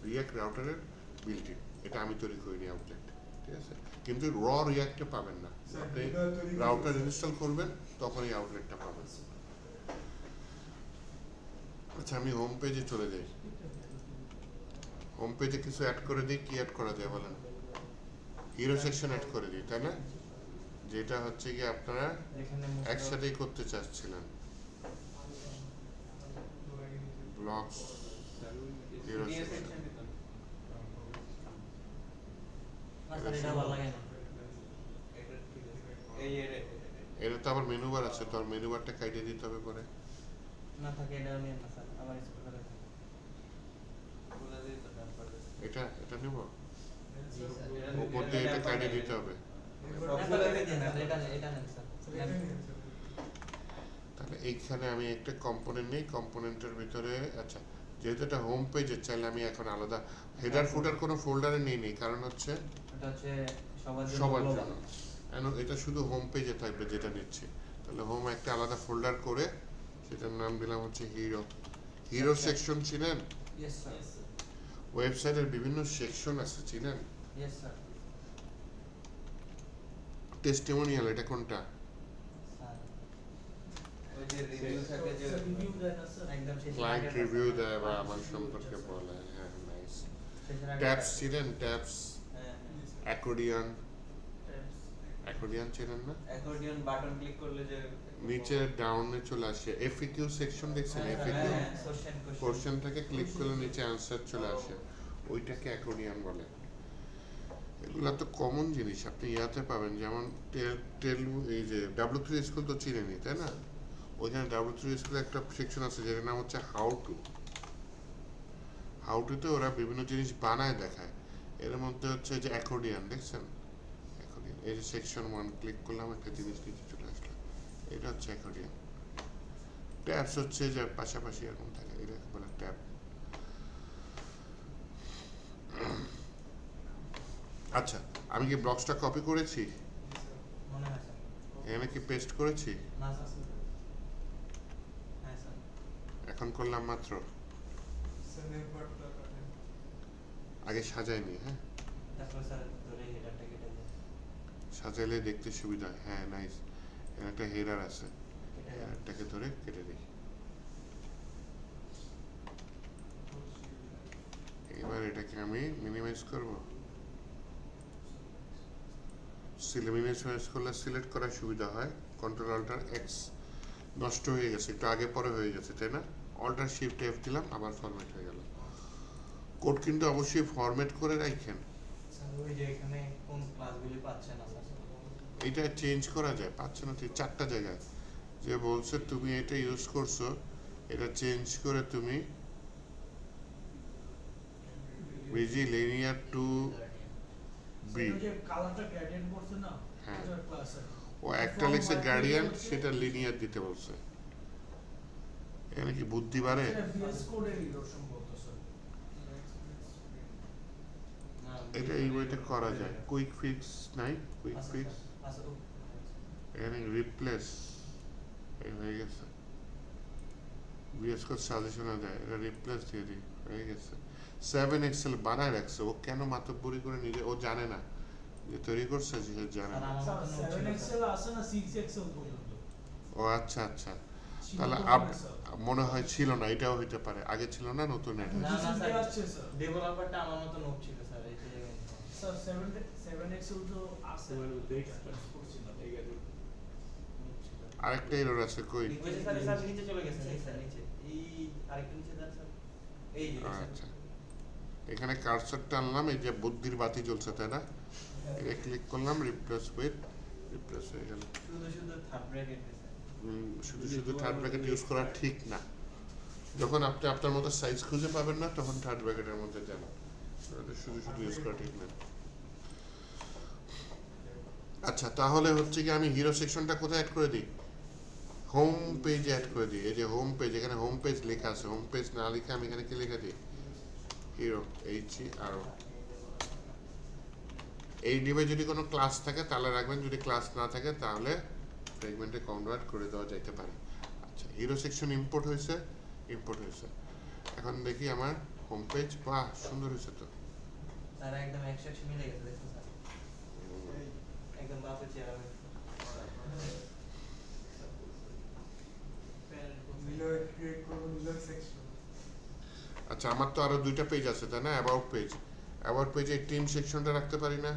রিঅ্যাক্ট রাউটারের বিল্ডিং, এটা আমি তৈরি করিনি আউটলেট, ঠিক আছে? কিন্তু র রিঅ্যাক্টে পাবেন না, স্যার, আপনি এটা তৈরি করে রাউটার দিয়েছে। ইনস্টল করবেন তখন এই আউটলেটটা পাবেন। আচ্ছা, আমি হোম পেজে চলে যাই, হোম পেজে কিছু অ্যাড করে দিই, কি অ্যাড করা যায় বলেন? হিরো সেকশন অ্যাড করে দিই, তাই না? যেটা হচ্ছে কি আপনারা যেখানে একসাথেই করতে চাচ্ছিলেন, blogs hero DS section. Section দিতাম। না, স্যার, এটা ভালো লাগে না। এটা ঠিক আছে। এই এটা তো আবার মেনু বার আছে, তো আর মেনু বারটা কাটিয়ে দিতে হবে পরে। না থাকে, এটাও নিয়ে না, স্যার, আবার স্কুল করে দেন। বলে দিই তো তারপরে। এটা নিব, জি, স্যার। উপর দিয়ে এটা কাটিয়ে দিতে হবে। এরপর না, সবগুলো স্যার, দিতে না। এটা নেন, স্যার। স্যার, এটা নিয়ে স্যার। তাহলে এইখানে আমি একটা কম্পোনেন্ট নেই, কম্পোনেন্টের ভিতরে, আচ্ছা, যেহেতু এটা হোম পেজে, চাইলে আমি এখন আলাদা হেডার ফুটার কোনো ফোল্ডারে নিয়ে নিই, কারণ হচ্ছে এটা হচ্ছে সবার জন্য সবার global। জন্য, কেন এটা শুধু হোম পেজে থাকবে যেটা নিচ্ছি। তাহলে হোম একটা আলাদা ফোল্ডার করে সেটার নাম দিলাম হচ্ছে হিরো, হিরো সেকশন চিনেন? Yes, sir. ওয়েবসাইটের বিভিন্ন সেকশন আছে, চিনেন? Yes, sir. টেস্টিমোনিয়াল, এটা কোনটা? স্যার, ওই যে রিভিউ থাকে যে রিভিউ দেয় না স্যার একদম শেষের ক্লায়েন্ট আগেরটা, রিভিউ স্যার। দেয় বা আমার সম্পর্কে বলে, হ্যাঁ, নাইস। শেষের আগেরটা। ট্যাবস চিনেন? ট্যাবস, হ্যাঁ অ্যাকর্ডিয়ন, অ্যাকর্ডিয়ন চিনেন না? অ্যাকর্ডিয়ন বাটন ক্লিক করলে যে নিচে ডাউনে চলে আসে এফএকিউ সেকশন, দেখছেন? হ্যাঁ, এফএকিউ হ্যাঁ, question. কোশ্চেন থেকে ক্লিক করলে নিচে আনসার চলে আসে, ওইটাকে অ্যাকর্ডিয়ন বলে। এগুলা তো কমন জিনিস, আপনি ইয়াতে পাবেন, যেমন এই যে W3 স্কুল তো চিনেনি, তাই না? ওইখানে W3 স্কুলে একটা সেকশন আছে যেটার নাম হচ্ছে হাউ টু। হাউ টুতে ওরা বিভিন্ন জিনিস বানায় দেখায়, এর মধ্যে হচ্ছে যে অ্যাকর্ডিয়ন, দেখছেন? অ্যাকর্ডিয়ন, এই যে সেকশন 1 ক্লিক করলাম, একটা জিনিস নিচে চলে আসলো, এটা হচ্ছে অ্যাকর্ডিয়ন। ট্যাবস হচ্ছে যে পাশাপাশি এরকম থাকে, এটা বলে ট্যাব। আচ্ছা, আমি কি ব্লগসটা কপি করেছি? মনে হয়, স্যার। এখানে কি পেস্ট করেছি? না, স্যার। হ্যাঁ, স্যার। এখন করলাম মাত্র, স্যার নেটওয়ার্কটা কাটেন। আগে সাজাইনি, হ্যাঁ, তারপর স্যার ধরে হেডারটা কেটে দেন। সাজাইলে দেখতে সুবিধা হয়, হ্যাঁ, নাইস। এখানে একটা হেরার আছে, এটা হেরারটাকে ধরে কেটে দিই। এবার এটাকে আমি মিনিমাইজ করব। মিনিমাইজ করলে সিলেক্ট করার সুবিধা হয়। কন্ট্রোল অল্টার এক্স, নষ্ট হয়ে গেছে, একটু আগে পরে হয়ে গেছে, তাই না? অল্টার শিফট এফ দিলাম, আবার ফরম্যাট হয়ে গেল। কোড কিন্তু অবশ্যই ফরম্যাট করে রাখেন। স্যার ওই যে এখানে কোন ক্লাসগুলি পাচ্ছে না স্যার, এটা চেঞ্জ করা যায়, পাচ্ছে না ঠিক 4টা জায়গায় যে বলছে তুমি এটা ইউজ করছো, এটা চেঞ্জ করে তুমি বিজি লিনিয়ার টু বি, সেটা যে কালারটা গ্রেডিয়েন্ট করছে না, হ্যাঁ। ওটার ক্লাসে ও একটা লিখছে গার্ডিয়ান, সেটা লিনিয়ার দিতে বলছে। এখানে কি বুদ্ধি বাড়ে? এটা ভিএস কোডের এরর সম্ভবত স্যার। না, এটা এই বইতে করা যায়। কুইক ফিক্স নাই, কুইক আচ্ছা ফিক্স স্যার, আচ্ছা এখানে রিপ্লেস এই হয়ে গেছে। ভিএস কোড সাজেশনে দেয়, এটা রিপ্লেস দিয়ে দিই, হয়ে গেছে। 7 এক্সেল বানায় রাখছে, ও কেন মাতব্বরি করে নিজে, ও জানে না যে তৈরি করছে, সে জানে না। স্যার 7 এক্সেল আছে না 6 এক্সেল পর্যন্ত। ও আচ্ছা আচ্ছা, ছিল তাহলে তো আপ মনে হয়, স্যার। মনে হয় ছিল না, এটাও হইতে পারে, আগে ছিল না, নতুন এটা। না, না, recently স্যার। আসছে স্যার। ডেভেলপারটা আমার মতো নোট ছিল স্যার, এই যে স্যার 7 এক্সেল তো আছে। তোমার মধ্যে এক্সপ্রেস করছিল এই গেছে। নোট ছিল। আরেকটা এরর আছে, কই? ওই যে স্যার স্যার নিচে চলে গেছে, এই স্যার নিচে, এই আরেকটু নিচে যান স্যার, এই যে স্যার। আচ্ছা, এখানে কার্সরটা আনলাম, এই যে বুদ্ধির বাতি জ্বলছে, তাই না? এটা ক্লিক করলাম, রিপ্লেস উইথ, রিপ্লেস হয়ে গেল। শুধু শুধু থার্ড ব্র্যাকেট দিছে। শুধু শুধু থার্ড ব্র্যাকেট ইউজ করা ঠিক না। যখন আপনি আপনার মতো সাইজ খুঁজে পাবেন না, তখন থার্ড ব্র্যাকেটের মধ্যে যান। শুধু শুধু ইউজ করা ঠিক না। আচ্ছা, তাহলে হচ্ছে কি আমি হিরো সেকশনটা কোথায় অ্যাড করে দিই? হোম পেজে অ্যাড করে দিই। এই যে হোম পেজ, এখানে হোম পেজ লেখা আছে, হোম পেজ না লিখে আমি এখানে কি লিখে দিই? Hero, HERO। এই ডিবে যদি কোনো ক্লাস থাকে তাহলে রাখবেন, যদি ক্লাস না থাকে তাহলে ফ্র্যাগমেন্টে কনভার্ট করে দেওয়া যাইতে পারে। আচ্ছা, হিরো সেকশন ইম্পোর্ট হয়েছে, ইম্পোর্ট হয়েছে। এখন দেখি আমার হোম পেজ, বাহ সুন্দর হয়েছে তো। স্যার একদম 100 মিলে গেছে, দেখুন স্যার, একদম বাপের চেহারা হয়েছে। নিলো ক্রিয়েট করবো নিলো সেকশন। আচ্ছা, আমার তো আরো 2টা পেজ আছে, তাই না? অ্যাবাউট পেজ, অ্যাবাউট পেজে টিম সেকশনটা রাখতে পারি না?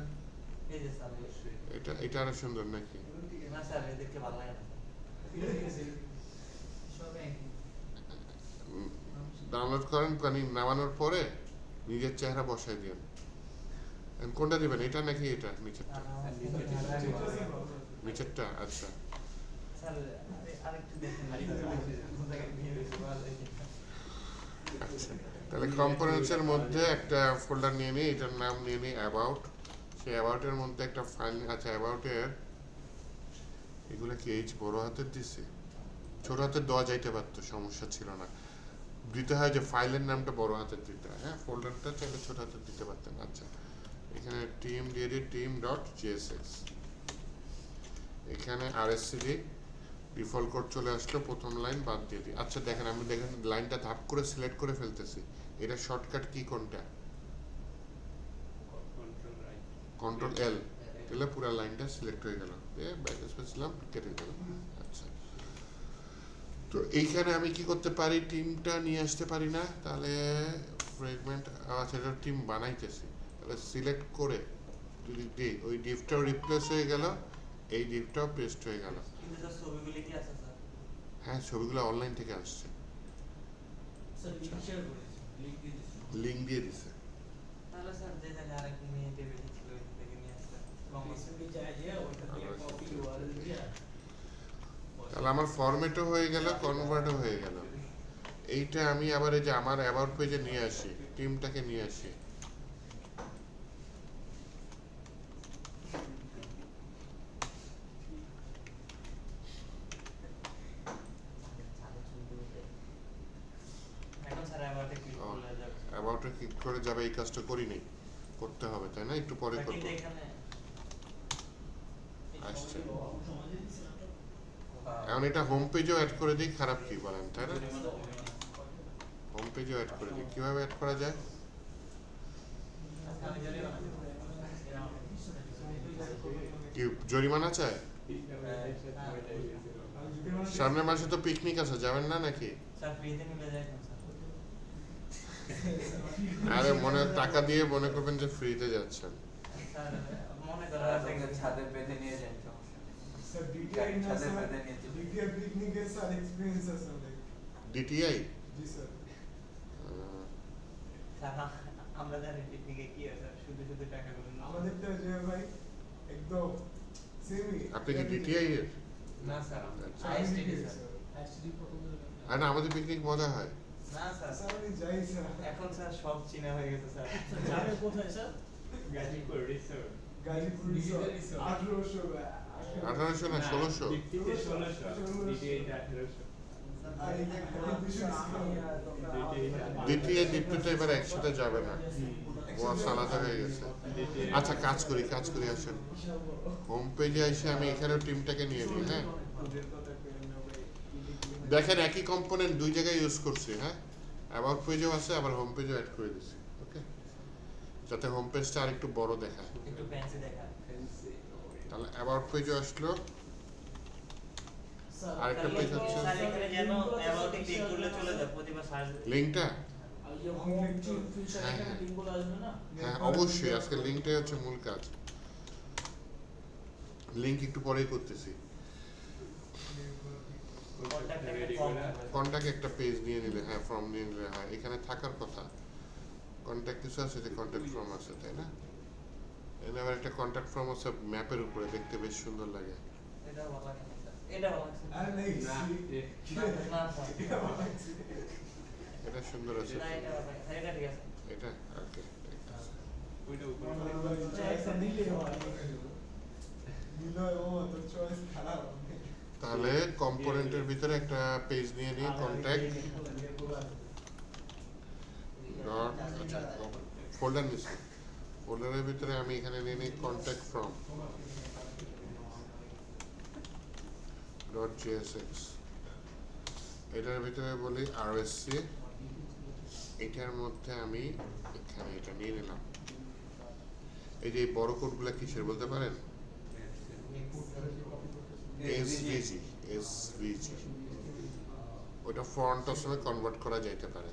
এই যে স্যার, এটা আরো সুন্দর নাকি? না স্যার, এদেরকে ভালো লাগে না স্যার। সব একই। ডাউনলোড করেন, মানে নামানোর পরে নিজের চেহারা বসাই দিন। কোনটা দিবেন, এটা নাকি এটা নিচেরটা? নিচেরটা, আচ্ছা। স্যার আরেকটু দেখেন, কোন জায়গায় নিয়ে গেছে, ভালো লাগে। আচ্ছা, তাহলে কম্পোনেন্টসের মধ্যে একটা ফোল্ডার নিয়ে নিই, এটার নাম নিয়ে নিই অ্যাবাউট। সেই অ্যাবাউটের মধ্যে একটা ফাইল, আচ্ছা অ্যাবাউটের এগুলো কি এইচ বড় হাতের দিছে? ছোট হাতের দেওয়া যাইতে পারতো, সমস্যা ছিল না। দিতে হয় যে ফাইলের নামটা বড় হাতের দিতে হয়, হ্যাঁ, ফোল্ডারটা চাইলে ছোট হাতের দিতে পারতেন। আচ্ছা, এখানে টিম দিয়ে দিই, team.jsx। এখানে RSCD ডিফল্ট কোড চলে আসলো, প্রথম লাইন বাদ দিয়ে দিই। আচ্ছা দেখেন, আমি দেখেন লাইনটা ধাপ করে সিলেক্ট করে ফেলতেছি। এটা শর্টকাট কি কোনটা? Control right. কন্ট্রোল L, তাহলে পুরো লাইনটা সিলেক্ট হয়ে গেল, ব্যাক স্পেস দিলাম, কেটে গেল। আচ্ছা, তো এইখানে আমি কি করতে পারি? টিমটা নিয়ে আসতে পারি না? তাহলে ফ্র্যাগমেন্ট, আচ্ছা এটা টিম বানাইতেছি, তাহলে সিলেক্ট করে যদি দিই, ওই ডিভটাও রিপ্লেস হয়ে গেল, এই ডিভটাও পেস্ট হয়ে গেল। কিন্তু স্যার ছবিগুলি কি আছে স্যার? হ্যাঁ, ছবিগুলো অনলাইন থেকে আসছে, স্যার লিংক শেয়ার করেছি, লিংক দিয়ে দিছি। লিঙ্ক দিয়ে দিছে। তাহলে স্যার যে জায়গায় আরেকদিন নিয়ে টেবিল ছিল, ওই থেকে নিয়ে আসতে কম আছে। রিসেন্টলি যায় যে ওইটা দিয়ে কপি ইউআরএল দিয়ে। তাহলে আমার ফরম্যাটও হয়ে গেল, কনভার্টও হয়ে গেল। এইটা আমি আবার এই যে আমার অ্যাবাউট পেজে নিয়ে আসি, টিমটাকে নিয়ে আসি। এখন স্যার অ্যাবাউটে ক্লিক করলে যাবে। অ্যাবাউটে ক্লিক করে যাবে, এই কাজটা করিনি, করতে হবে তাই না? একটু পরে স্যার, করবো। কিন্তু এখানে আসছে। সমাজে দিছি না তো। এখন এটা হোম পেজেও অ্যাড করে দিই, খারাপ কি বলেন, তাই না? হোম পেজেও অ্যাড করে দিই, কিভাবে অ্যাড করা যায়? আজকে আমি জানি না। কি জরিমানা চায়? সামনের মাসে তো পিকনিক আছে, যাবেন না নাকি? স্যার ফ্রিতে নিলে যায় কেন স্যার? আরে মনে টাকা দিয়ে মনে করবেন যে ফ্রিতে যাচ্ছেন। স্যার মনে স্যার, করেন আপনাকে ছাদে বেঁধে নিয়ে যান, সমস্যা নেই। স্যার ডিটিআই না ছাদে স্যার বেঁধে নিয়ে চলে ডিটিআই পিকনিকে স্যার এক্সপেরিয়েন্স আছে অনেক ডিটিআই জি স্যার স্যার আমরা জানি পিকনিকে কি হয় স্যার, শুধু শুধু টাকাগুলো না। আমাদেরটা যে ভাই একদম সেমই আপনি কি ডিটিআই এর? না স্যার আচ্ছা। আইএসটিডি স্যার। অ্যাকচুয়ালি প্রথমে আর না, আমাদের পিকনিক মজা হয়। না স্যার স্যার আমি যাই স্যার এখন স্যার সব চীনা হয়ে গেছে স্যার। যাবে কোথায় sir? Gazipur resort Gazipur digital resort resort. 1800 না 1600? ডিপিতে 1600 ডিটিএইটা 1800 আর এটা খালি 200 ডিসকাউন্ট ডিটিআই ডিপটা এবার একসাথে যাবে না, ওয়াস আলাদা হয়ে গেছে। আচ্ছা কাজ করি আসেন হোম পেজে এসে আমি এখানেও টিমটাকে নিয়ে নিই। হ্যাঁ দেখেন একই কম্পোনেন্ট দুই জায়গায় ইউজ করছি। হ্যাঁ অ্যাবাউট পেজেও আছে, আবার হোম পেজেও অ্যাড করে দিছি। ওকে, যাতে হোম পেজটা আর একটু বড় দেখায়। একটু ফ্যান্সি দেখা। তাহলে অ্যাবাউট পেজে আসলো, স্যার আরেকটা পেজ আছে স্যার এখানে যেন অ্যাবাউটে ক্লিক করলে চলে যায় প্রতিবার সার্চ। লিঙ্কটা। আর যে হোম ফিউচার এখানে লিংকগুলো আসবে না? হ্যাঁ অবশ্যই, আজকে লিঙ্কটাই হচ্ছে মূল কাজ। লিঙ্ক একটু পরেই করতেছি। কন্ট্যাক্ট একটা পেজ নিয়ে নিলে, হ্যাঁ ফর্ম নিয়ে নিলে, হ্যাঁ এখানে থাকার কথা। কন্ট্যাক্ট কিছু আছে, যে কন্ট্যাক্ট ফর্ম আছে, তাই না? এখানে আবার একটা কন্ট্যাক্ট ফর্ম আছে ম্যাপের উপরে, দেখতে বেশ সুন্দর লাগে। এটা ভালো লাগে না স্যার। এটা ভালো লাগছে। আর নেই না না স্যার। এটা সুন্দর আছে। না এটা ভালো লাগে। স্যার এটা ঠিক আছে। এটা ওকে, ঠিক আছে। ওইটা উপরে একটা নিলেই হয়। নিলয় ও তোর চয়েস খারাপ তাহলে কম্পোনেন্টের ভিতরে একটা পেজ নিয়ে নিই, কন্ট্যাক্ট ডট, আচ্ছা ফোল্ডার নিচ্ছি। ফোল্ডারের ভিতরে আমি এখানে নিয়ে নিই কন্ট্যাক্ট ফ্রম ডট জিএসএক্স। এটার ভিতরে বলি আরএসসি। এটার মধ্যে আমি এখানে এটা নিয়ে নিলাম। এই যে বড় কোডগুলো কিসের বলতে পারেন? SVG, SVG. ওটা ফন্ট আসলে কনভার্ট করা যাইতে পারে।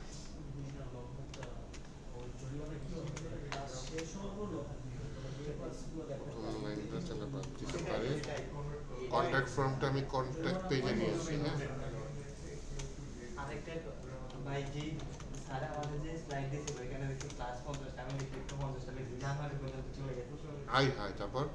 লাইনটা চলে বাদ দিতে পারে। কন্ট্যাক্ট ফর্মটা আমি কন্ট্যাক্ট পেজে নিয়ে আসি। হ্যাঁ আরেকটা ভাই জি স্যার আমাদের যে স্লাইড দিয়েছিল এখানে দেখি ক্লাস 50 আমি লিখি একটু 50 লিখি জানুয়ারি পর্যন্ত চলে গেছে। হাই তারপর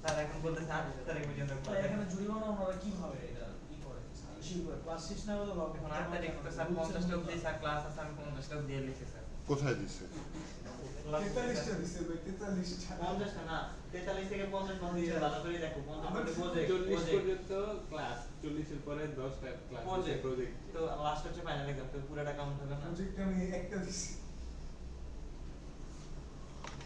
স্যার এখন বলতেছে 8 তারিখ পর্যন্ত তো এখানে জরিমানা ওনারা কিভাবে এটা কি করে? ইস্যু করে ক্লাস শেষ না হলে লক এখন 8 তারিখ তো স্যার 50 টা অবধি স্যার ক্লাস আছে, আমি 50 টা অবধি লিখেছি স্যার। কোথায় দিছে? 43টা দিছে ভাই 43টা 50 না 43 থেকে 50 পর্যন্ত ভালো করে দেখো 50 আমার প্রজেক্ট 40 পর্যন্ত ক্লাস, 40 এর পরে 10টা ক্লাস প্রজেক্ট। তো লাস্ট হচ্ছে ফাইনাল এক্সাম, তো পুরোটা কাউন্ট হবে না। প্রজেক্ট আমি একটা দিছি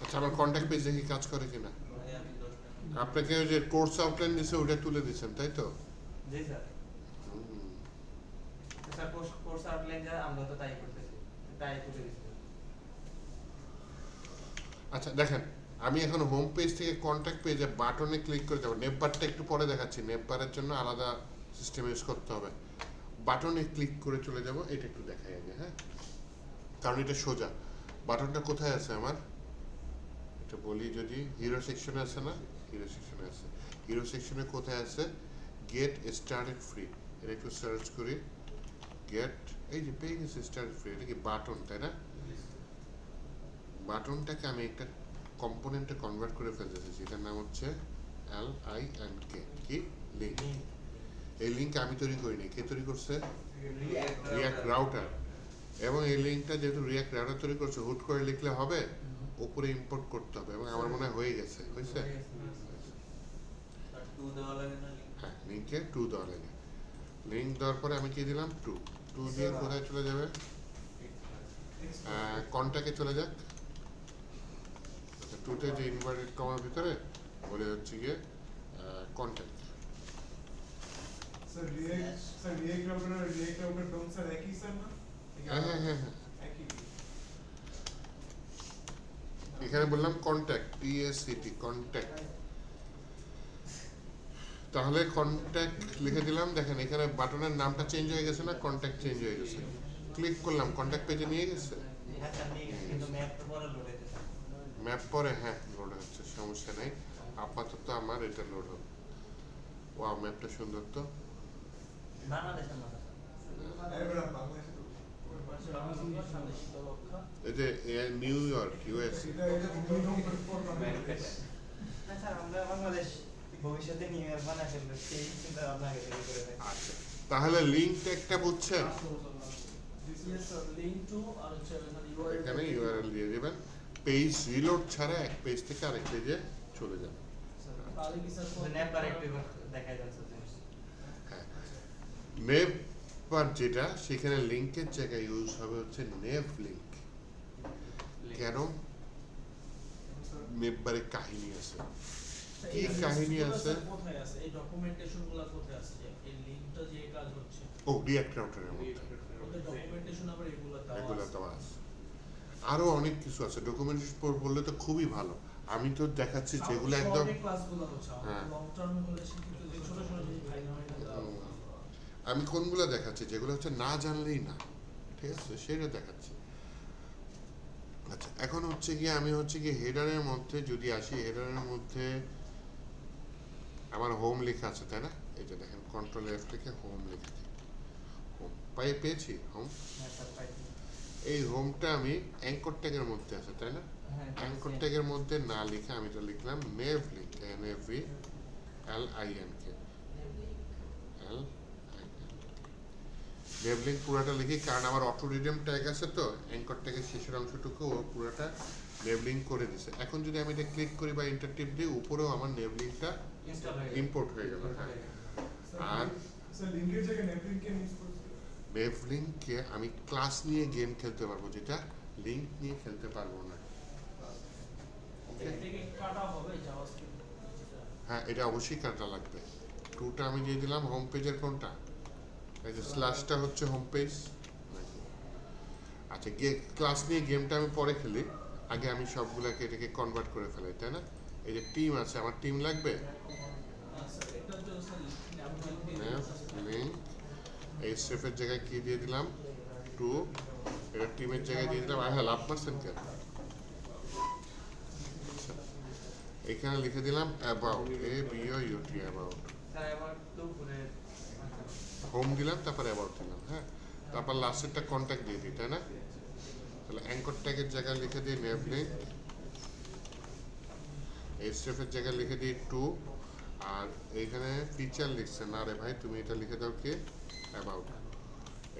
আচ্ছা আমার কন্ট্যাক্ট পেজ দেখি কাজ করে কিনা। ভাই আমি 10টা আপনাকে ওই যে কোর্স আউটলাইন দিছে ওটা তুলে দিয়েছেন, তাই তো? জি স্যার। হুম। তো স্যার কোর্স আউটলাইন যা আমরা তো তাই করতেছি, তাই করে দিচ্ছি। আচ্ছা দেখেন, আমি এখন হোম পেজ থেকে কন্ট্যাক্ট পেজে বাটনে ক্লিক করে যাবো। নেপবারটা একটু পরে দেখাচ্ছি, নেপবারের জন্য আলাদা সিস্টেম ইউজ করতে হবে। বাটনে ক্লিক করে চলে যাব, এটা একটু দেখাই আগে। হ্যাঁ কারণ এটা সোজা। বাটনটা কোথায় আছে আমার? এটা বলি, যদি হিরো সেকশনে আছে না, হিরো সেকশনে আছে। হিরো সেকশনে কোথায় আছে? Get started free. এটা একটু সার্চ করি, গেট, এই যে পেয়ে গেছে স্টার্টেড ফ্রি। এটা কি বাটন, তাই না? বাটনটাকে আমি একটা কম্পোনেন্টে কনভার্ট করে ফেলতেছি, যেটার নাম হচ্ছে LINK, কি লিঙ্ক। এই লিঙ্ক আমি তৈরি করিনি, কে তৈরি করছে? React router. এবং এই লিঙ্কটা যেহেতু রিয়াক্ট রাউটার তৈরি করছে, হুট করে লিখলে হবে, উপরে ইম্পোর্ট করতে হবে। এবং আমার মনে হয় হয়ে গেছে, হয়েছে। আর 2 দেওয়া লাগে না link? হ্যাঁ লিঙ্কে 2 দেওয়া লাগে। লিঙ্ক দেওয়ার পরে আমি কি দিলাম? 2 দিয়ে কোথায় চলে যাবে? কন্ট্যাক্টে চলে যাক। 2তে যে ইনভার্টেড কমার ভিতরে বলে হচ্ছে গিয়ে কন্ট্যাক্ট। স্যার রিয়েক্ট রাউটার ডোম স্যার একই স্যার না হ্যাঁ একই এখানে বললাম কন্ট্যাক্ট, TACT, কন্ট্যাক্ট। তাহলে কন্ট্যাক্ট লিখে দিলাম, দেখেন এখানে বাটনের নামটা চেঞ্জ হয়ে গেছে না, কন্ট্যাক্ট চেঞ্জ হয়ে গেছে। ক্লিক করলাম, কন্ট্যাক্ট পেজে নিয়ে গেছে। হ্যাঁ স্যার নিয়ে গেছে, কিন্তু ম্যাপ তো পরে লোড হইতেছে। ম্যাপ পরে হ্যাঁ লোড হচ্ছে, সমস্যা নেই। আপাতত আমার এটা লোড হবে। ওয়াও, ম্যাপটা সুন্দর তো। বাংলাদেশের মতো স্যার। এবার বাংলাদেশে তো সামনে শীতলক্ষা। এই যে নিউ ইয়র্ক, ইউএস। এটা দুই নম্বর পর ম্যানুফ্যাকচার না স্যার, আমরা বাংলাদেশ ভবিষ্যতে নিউ ইয়র্ক বানাই ফেলবো, সেই চিন্তা ভাবনা আগে থেকে করে রাখি। আচ্ছা, তাহলে লিঙ্ক ট্যাগটা বুঝছেন? Yes, sir. Link to আর হচ্ছে এখানে URL এখানে ইউআরএল দিয়ে দেবেন। পেজ রিলোড ছাড়া এক পেজ থেকে আরেক পেজে চলে যাবে। তাহলে কি স্যার ম্যাপ আর একটু দেখাই যাচ্ছে জিনিস। হ্যাঁ, নেভ বার যেটা, সেখানে লিঙ্কের জায়গায় ইউজ হবে হচ্ছে নেভ লিঙ্ক। কেন? নেভ বারে কাহিনী আছে। কি কাহিনী আছে? কোথায় আছে এই ডকুমেন্টেশনগুলো কোথায় আছে যে এই লিংকটা যে কাজ হচ্ছে ও রিঅ্যাক্ট রাউটারের মধ্যে ওদের ডকুমেন্টেশন আবার এগুলো এগুলো তো আছে। আরো অনেক কিছু আছে, ডকুমেন্টেশন বললে তো খুবই ভালো। আমি তো দেখাচ্ছি যেগুলো একদম ক্লাসগুলো হচ্ছে হ্যাঁ। লং টার্ম হলে শিক্ষিত যে ছোট ছোট জিনিস ভাই না হয় না আমি কোনগুলো দেখাচ্ছি যেগুলো হচ্ছে না জানলেই না, ঠিক আছে, সেটা দেখাচ্ছি। আচ্ছা, এখন হচ্ছে গিয়ে আমি হচ্ছে গিয়ে হেডারের মধ্যে যদি আসি, হেডারের মধ্যে আমার হোম লেখা আছে, তাই না? এই যে দেখেন, কন্ট্রোল এফ লিখে হোম লিখে দিই। হোম পেয়েছি, হোম। হ্যাঁ স্যার পাইছি। এই হোমটা আমি অ্যাঙ্কর ট্যাগের মধ্যে আছে, তাই না? হ্যাঁ অ্যাঙ্কর ট্যাগের মধ্যে না লিখে আমি তো লিখলাম নেভ লিঙ্ক, NAV LINK, নেভ লিঙ্ক পুরোটা লিখি, কারণ আমার অটো রিডেম ট্যাগ আছে তো, অ্যাঙ্কর ট্যাগের শেষের অংশটুকু ও পুরোটা নেভ লিঙ্ক করে দিছে। এখন যদি আমি এটা ক্লিক করি বা এন্টার টিপ দিই, উপরেও আমার নেভ লিঙ্কটা ইনস্টল হয়ে ইম্পোর্ট হয়ে গেল। হ্যাঁ, আর স্যার লিংকের জায়গায় নেট লিংক কে ইউজ করতে নেভ লিঙ্কে আমি ক্লাস নিয়ে গেম খেলতে পারবো, যেটা লিঙ্ক নিয়ে খেলতে পারবো না। ওকে, এর থেকে কাটা হবে জাভাস্ক্রিপ্ট হ্যাঁ, এটা অবশ্যই কাটা লাগবে। টুটা আমি দিয়ে দিলাম হোম পেজের কোনটা, এই যে স্ল্যাশটা হচ্ছে হোম পেজ। আচ্ছা, ক্লাস নিয়ে গেমটা আমি পরে খেলি, আগে আমি সবগুলোকে এটাকে কনভার্ট করে ফেলাই, তাই না? এই যে টিম আছে, আমার টিম লাগবে। স্যার এটা তো স্যার লিঙ্ক এই স্টেপের জায়গায় কি দিয়ে দিলাম, টু। এটা টিমের জায়গায় দিয়ে দিলাম। হ্যাঁ, লাভ পার্সেন্ট কেন, এখানে লিখে দিলাম অ্যাবাউট, ABOUT, অ্যাবাউট। স্যার এবার তো উপরে হোম দিলাম, তারপর অ্যাবাউট দিলাম। হ্যাঁ, তারপর লাস্টেরটা কন্ট্যাক্ট দিয়ে দিই, তাই না? তাহলে অ্যাঙ্কর ট্যাগের জায়গায় লিখে দিই নেভ লিঙ্ক, স্টেপের জায়গায় লিখে দিই টু, আর এইখানে ফিচার লিখছে না রে ভাই, তুমি এটা লিখে দাও কি অ্যাবাউট।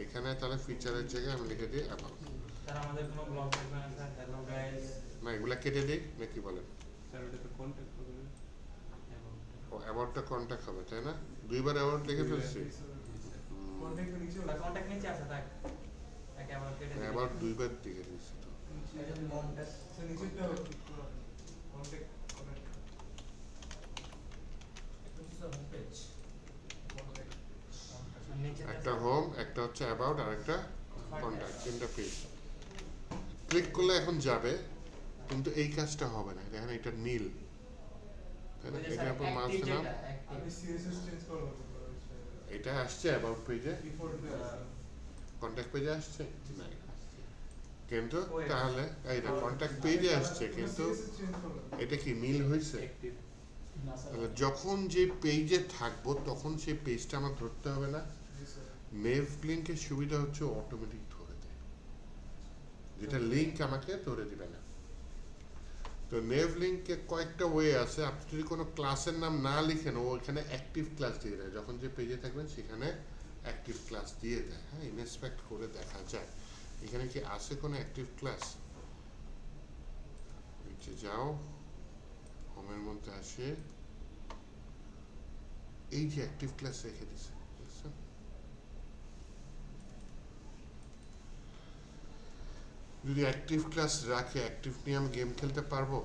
এখানে তাহলে ফিচারের জায়গায় আমি লিখে দিই অ্যাবাউট। স্যার আমাদের কোনো ব্লগ থাকবে না স্যার, হ্যালো গাইস। না, এগুলা কেটে দিই নাকি বলেন? স্যার ওটা তো কন্ট্যাক্ট হবে না। ও অ্যাবাউটটা কন্ট্যাক্ট হবে, তাই না? দুইবার অ্যাবাউট লিখে ফেলছি। কন্টাক্ট নিচে স্যার কন্টাক্ট নিচে আছে তাই একে আবার কেটে দিই। অ্যাবাউট দুইবার লিখে দিয়েছি তো। কন্টাক্ট স্যার নিচেরটা কন্টাক্ট স্যার হোম পেজ নিচে একটা হোম, একটা হচ্ছে অ্যাবাউট, আর একটা কন্ট্যাক্ট, তিনটা পেজ। ক্লিক করলে এখন যাবে, কিন্তু এই কাজটা হবে না। দেখেন এটা নীল, তাই না? এটার উপর মাউস দিলাম, আমি সিএসএস চেঞ্জ করব এটা আসছে অ্যাবাউট পেজে, ডিফল্ট কন্ট্যাক্ট পেজে আসছে না, কিন্তু তাহলে এইটা কন্ট্যাক্ট পেজে আসছে, কিন্তু সিএসএস চেঞ্জ করব এটা কি নীল হয়েছে? অ্যাক্টিভ না স্যার তাহলে যখন যে পেজে থাকবো তখন সেই পেজটা আমার ধরতে হবে না। জি স্যার নেভ লিঙ্কের সুবিধা হচ্ছে অটোমেটিক ধরে দেয়, যেটা লিঙ্ক আমাকে ধরে দিবে না। তো নেভ লিঙ্কে কয়েকটা ওয়ে আছে। আপনি যদি কোনো ক্লাসের নাম না লিখেন, ও এখানে অ্যাক্টিভ ক্লাস দিয়ে দেয়। যখন যে পেজে থাকবেন সেখানে অ্যাক্টিভ ক্লাস দিয়ে দেয়। হ্যাঁ, ইনস্পেক্ট করে দেখা যায় এখানে কি আছে কোনো অ্যাক্টিভ ক্লাস। নিচে যাও, হোমের মধ্যে আসে, এই যে অ্যাক্টিভ ক্লাস রেখে দিছে, বুঝছেন? যদি অ্যাক্টিভ ক্লাস রাখে, অ্যাক্টিভ নিয়ে আমি গেম খেলতে পারবো,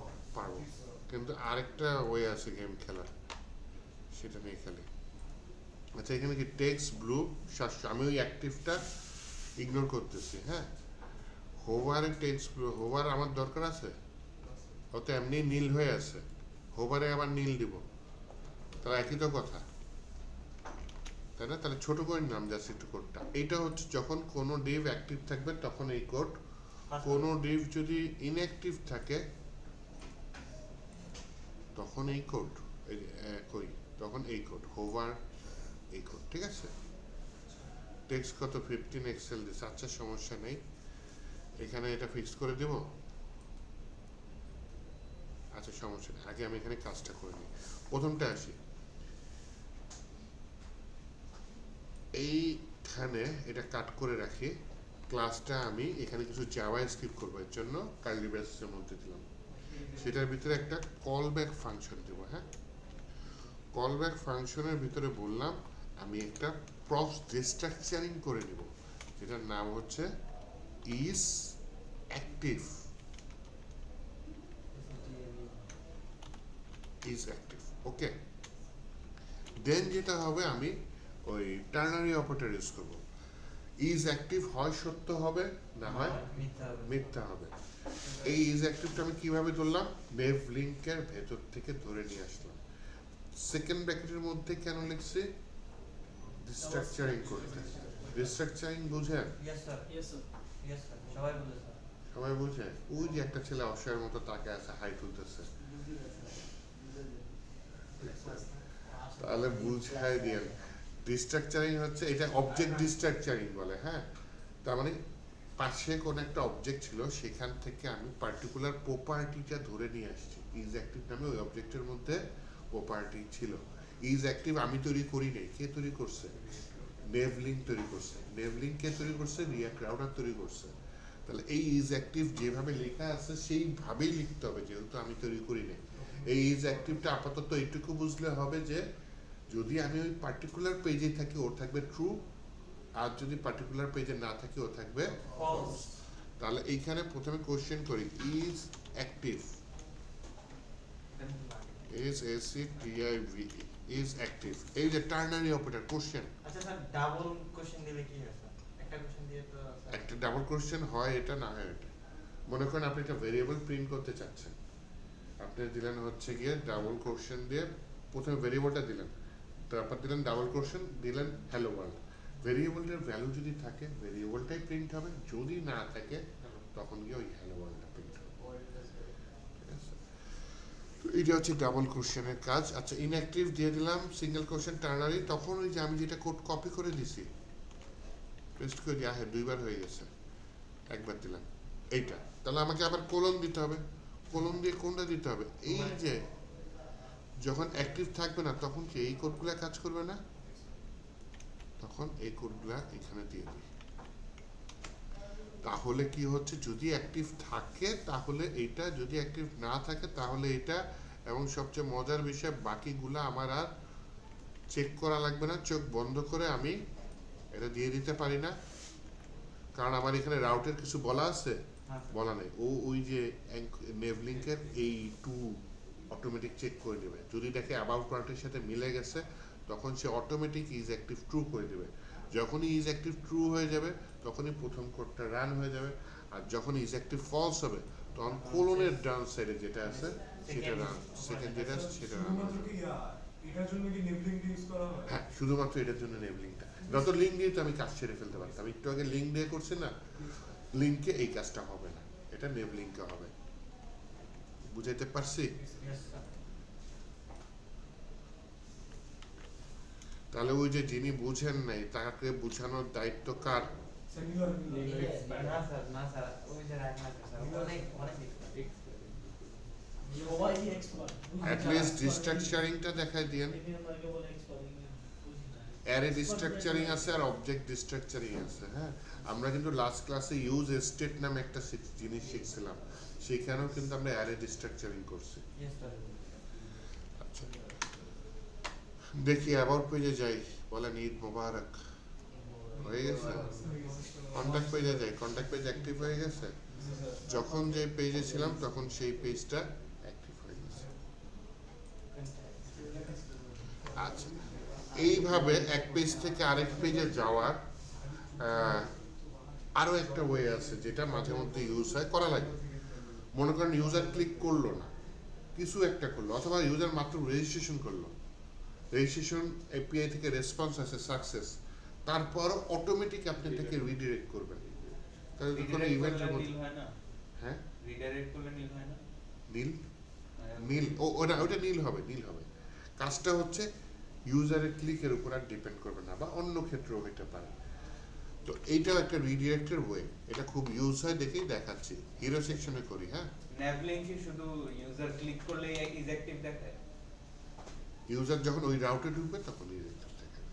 কিন্তু আরেকটা ওয়ে আছে গেম খেলার, সেটা নিয়ে খেলি। আচ্ছা, এখানে কি টেক্সট ব্লু 700, আমি ওই অ্যাক্টিভটা ইগনোর করতেছি। হ্যাঁ, হোভারের টেক্সট ব্লু, হোভার আমার দরকার আছে? ও তো এমনি নীল হয়ে আছে, হোভারে আবার নীল দিব, তাহলে একই তো কথা। তাই না? তাহলে ছোট করে নাম জাস্ট একটু কোডটা। এটা হচ্ছে যখন কোনো ডিভ অ্যাক্টিভ থাকবে তখন এই কোড, কোনো ডিভ যদি ইনঅ্যাক্টিভ থাকে তখন এই কোড করি, তখন এই কোড হোভার এই কোড, ঠিক আছে? টেক্সট কত 15 এক্সেল দিচ্ছে, আচ্ছা সমস্যা নেই, এখানে এটা ফিক্স করে দেব। আচ্ছা সমস্যা নেই, আগে আমি এখানে কাজটা করে নিই। প্রথমটা আসি, এইখানে এটা কাট করে রাখি। ক্লাসটা আমি এখানে কিছু জাভা স্ক্রিপ্ট করবো, এর জন্য কার্লি ব্রেসেসের মধ্যে দিলাম। সেটার ভিতরে একটা কল ব্যাক ফাংশন দেবো। হ্যাঁ, কল ব্যাক ফাংশনের ভিতরে বললাম আমি একটা প্রপস ডিস্ট্রাকচারিং করে নিব, যেটার নাম হচ্ছে ইজ অ্যাক্টিভ। ইজ অ্যাক্টিভ, ওকে। দেন যেটা হবে আমি ওই টার্নারি অপারেটর ইউজ করব। ইজ অ্যাক্টিভ হয় সত্য হবে, না হয় মিথ্যা হবে। এই ইজ অ্যাক্টিভটা আমি কিভাবে ধরলাম? নেভ লিঙ্কের ভেতর থেকে ধরে নিয়ে আসলাম। সেকেন্ড ব্র্যাকেটের মধ্যে কেন লিখছি? ডিস্ট্রাকচারিং করতে। ডিস্ট্রাকচারিং বুঝেন? Yes sir, yes sir. Yes sir, সবাই বুঝে স্যার। সবাই বুঝে? ওই যে একটা ছেলে অসহায়ের মতো তাকে আছে, হাই তুলতেছে, তাহলে বুঝাই দিয়েন। ডিস্ট্রাকচারিং হচ্ছে এটা অবজেক্ট ডিস্ট্রাকচারিং বলে। হ্যাঁ, তার মানে পাশে কোন একটা অবজেক্ট ছিল, সেখান থেকে আমি পার্টিকুলার প্রপার্টিটা ধরে নিয়ে আসছি। ইজ অ্যাক্টিভ নামে ওই অবজেক্টের মধ্যে প্রপার্টি ছিল। ইজ অ্যাক্টিভ আমি তৈরি করি নাই, কে তৈরি করছে? নেভলিঙ্ক তৈরি করছে। নেভলিঙ্ক কে তৈরি করছে? রিয়াক্ট রাউটার তৈরি করছে। তাহলে এই ইজ অ্যাক্টিভ যেভাবে লেখা আছে সেইভাবেই লিখতে হবে, যেহেতু আমি তৈরি করি নাই। এই ইজ অ্যাক্টিভটা আপাতত এইটুকু বুঝলে হবে যে যদি আমি ওই পার্টিকুলার পেজে থাকি ওর থাকবে ট্রু, আর যদি পার্টিকুলার পেজে না থাকি ও থাকবে ফলস। তাহলে এইখানে প্রথমে কোশ্চেন করি, is active, is A C T I V, is active. এই যে টার্নারি অপারেটর কোশ্চেন। আচ্ছা স্যার, ডাবল কোশ্চেন দিলে কি হয় স্যার? একটা কোশ্চেন দিয়ে তো স্যার একটা ডাবল কোশ্চেন হয়, এটা না হয় এটা। মনে করেন আপনি একটা ভেরিয়েবল প্রিন্ট করতে চাচ্ছেন, আপনি দিলেন হচ্ছে গিয়ে ডাবল কোশ্চেন দিয়ে প্রথমে ভেরিয়েবলটা দিলেন, তারপর দিলেন ডাবল কোশ্চেন, দিলেন হ্যালো ওয়ার্ল্ড। ভেরিয়েবলটার ভ্যালু যদি থাকে ভেরিয়েবলটাই প্রিন্ট হবে, যদি না থাকে তখন গিয়ে ওই হ্যালো ওয়ার্ল্ডটা প্রিন্ট হবে। ঠিক আছে, তো এইটা হচ্ছে ডাবল কোশ্চেনের কাজ। আচ্ছা, ইনঅ্যাক্টিভ দিয়ে দিলাম, সিঙ্গেল কোশ্চেন টার্নারি, তখন ওই যে আমি যেটা কোড কপি করে দিছি পেস্ট করে দিয়া, হ্যাঁ দুইবার হয়ে গেছে, একবার দিলাম এইটা। তাহলে আমাকে আবার কোলন দিতে হবে। কোলন দিয়ে কোনটা দিতে হবে? এই যে যখন অ্যাক্টিভ থাকবে না তখন কি এই কোডগুলো কাজ করবে না? তখন এই কোডগুলা এখানে দিয়ে দিই। তাহলে কি হচ্ছে, যদি অ্যাক্টিভ থাকে তাহলে এইটা, যদি অ্যাক্টিভ না থাকে তাহলে এটা, এবং সবচেয়ে মজার বিষয় বাকিগুলা আমার আর চেক করা লাগবে না, চোখ বন্ধ করে আমি এটা দিয়ে দিতে পারি না, কারণ আমার এখানে রাউটের কিছু বলা আছে, বলা নেই। ও ওই যে নেভলিঙ্কের এই টু অটোমেটিক চেক করে নেবে, যদি দেখে অ্যাবাউট পার্টির সাথে মিলে গেছে তখন সে অটোমেটিক ইজ অ্যাক্টিভ ট্রু করে দেবে। যখনই ইজ অ্যাক্টিভ ট্রু হয়ে যাবে তখনই প্রথম কোডটা রান হয়ে যাবে, আর যখন ইজ অ্যাক্টিভ ফলস হবে তখন কোলনের ডান সাইডে যেটা আছে সেটা রান, সেকেন্ড যেটা আছে সেটা রান। শুধুমাত্র কি এটার জন্য কি নেভলিঙ্ক ইউজ করা হয়? হ্যাঁ, শুধুমাত্র এটার জন্য নেভলিঙ্কটা। যত লিঙ্ক দিয়ে তো আমি কাজ ছেড়ে ফেলতে পারতাম, একটু আগে লিঙ্ক দিয়ে করছি না, লিঙ্কে এই কাজটা হবে না, এটা নেভলিঙ্কে হবে। বুঝাইতে পারছি? Yes sir. তাহলে ওই যে যিনি বুঝেন নাই তাকে বুঝানোর দায়িত্ব কার? সেমিনার না স্যার, না স্যার, ওই যে রাইট না স্যার, অনেক অনেক সবাই এক্সপার্ট। অ্যাট লিস্ট ডিস্ট্রাকচারিংটা দেখাই দিয়েন। অ্যারে ডিস্ট্রাকচারিং আছে আর অবজেক্ট ডিস্ট্রাকচারিং আছে। হ্যাঁ, আমরা কিন্তু লাস্ট ক্লাসে ইউজ স্টেট নামে একটা জিনিস শিখছিলাম, সেখানেও কিন্তু আমরা অ্যারে ডিস্ট্রাকচারিং করছি। Yes sir. আচ্ছা, দেখি অ্যাবাউট পেজে যাই, বলেন ঈদ মোবারক হয়ে গেছে। কন্ট্যাক্ট পেজে যাই, কন্ট্যাক্ট পেজ অ্যাক্টিভ হয়ে গেছে। যখন যে পেজে ছিলাম তখন সেই পেজটা অ্যাক্টিভ হয়ে গেছে। আচ্ছা, এইভাবে এক পেজ থেকে আরেক পেজে যাওয়ার আরো একটা ওয়ে আছে যেটা মাঝে মধ্যে ইউজ হয়, করা লাগে। মনে করেন ইউজার ক্লিক করলো না, কিছু একটা করলো, অথবা ইউজার মাত্র রেজিস্ট্রেশন করলো, রেজিস্ট্রেশন এপিআই থেকে রেসপন্স আসে সাকসেস, তারপর অটোমেটিক আপনি এটাকে রিডিরেক্ট করবেন। তাহলে কোনো রিডাইরেক্ট ইভেন্টের করলে মধ্যে নীল হয় না? হ্যাঁ রিডাইরেক্ট করলে নীল হয় না? নীল মানে নীল ওটা নীল হবে, নীল হবে। কাজটা হচ্ছে ইউজারের ক্লিকের উপর আর ডিপেন্ড করবে না, বা অন্য ক্ষেত্রেও হতে পারে। তো এইটাও একটা রিডিরেক্টের ওয়ে, এটা খুব ইউজ হয় দেখেই দেখাচ্ছি, হিরো সেকশনে করি। হ্যাঁ, nav link কি শুধু ইউজার ক্লিক করলে ইজ অ্যাক্টিভ দেখায়? ইউজার যখন ওই রাউটে ঢুকবে তখন রিডিরেক্টর দেখাবে।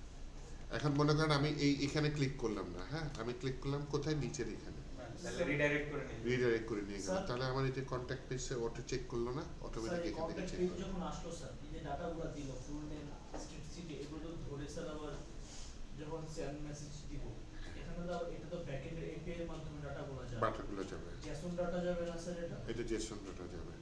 এখন মনে করেন আমি এখানে ক্লিক করলাম না, হ্যাঁ আমি ক্লিক করলাম কোথায়, নিচের এখানে, তাহলে রিডাইরেক্ট করে নিল। রিডাইরেক্ট করে নিয়ে গেল। স্যার, তাহলে আমার এই যে কন্ট্যাক্ট পেজে অটো চেক করলো না, স্যার অটোমেটিক এই এখান থেকে কন্টাক্ট চেক পেজ করবে। যখন আসলো স্যার, এই যে ডাটাগুলো দিল ফুল নেম, স্ট্রিট, সিটি, এগুলো তো ধরে স্যার আবার যখন সেন্ড মেসেজ দিব, এখানে তো এটা তো ব্যাকএন্ডের এপিআই এর মাধ্যমে ডাটাগুলো যাবে, বাটাগুলো যাবে, জেসন ডাটা যাবে না স্যার? এটা এটা জেসন ডাটা যাবে।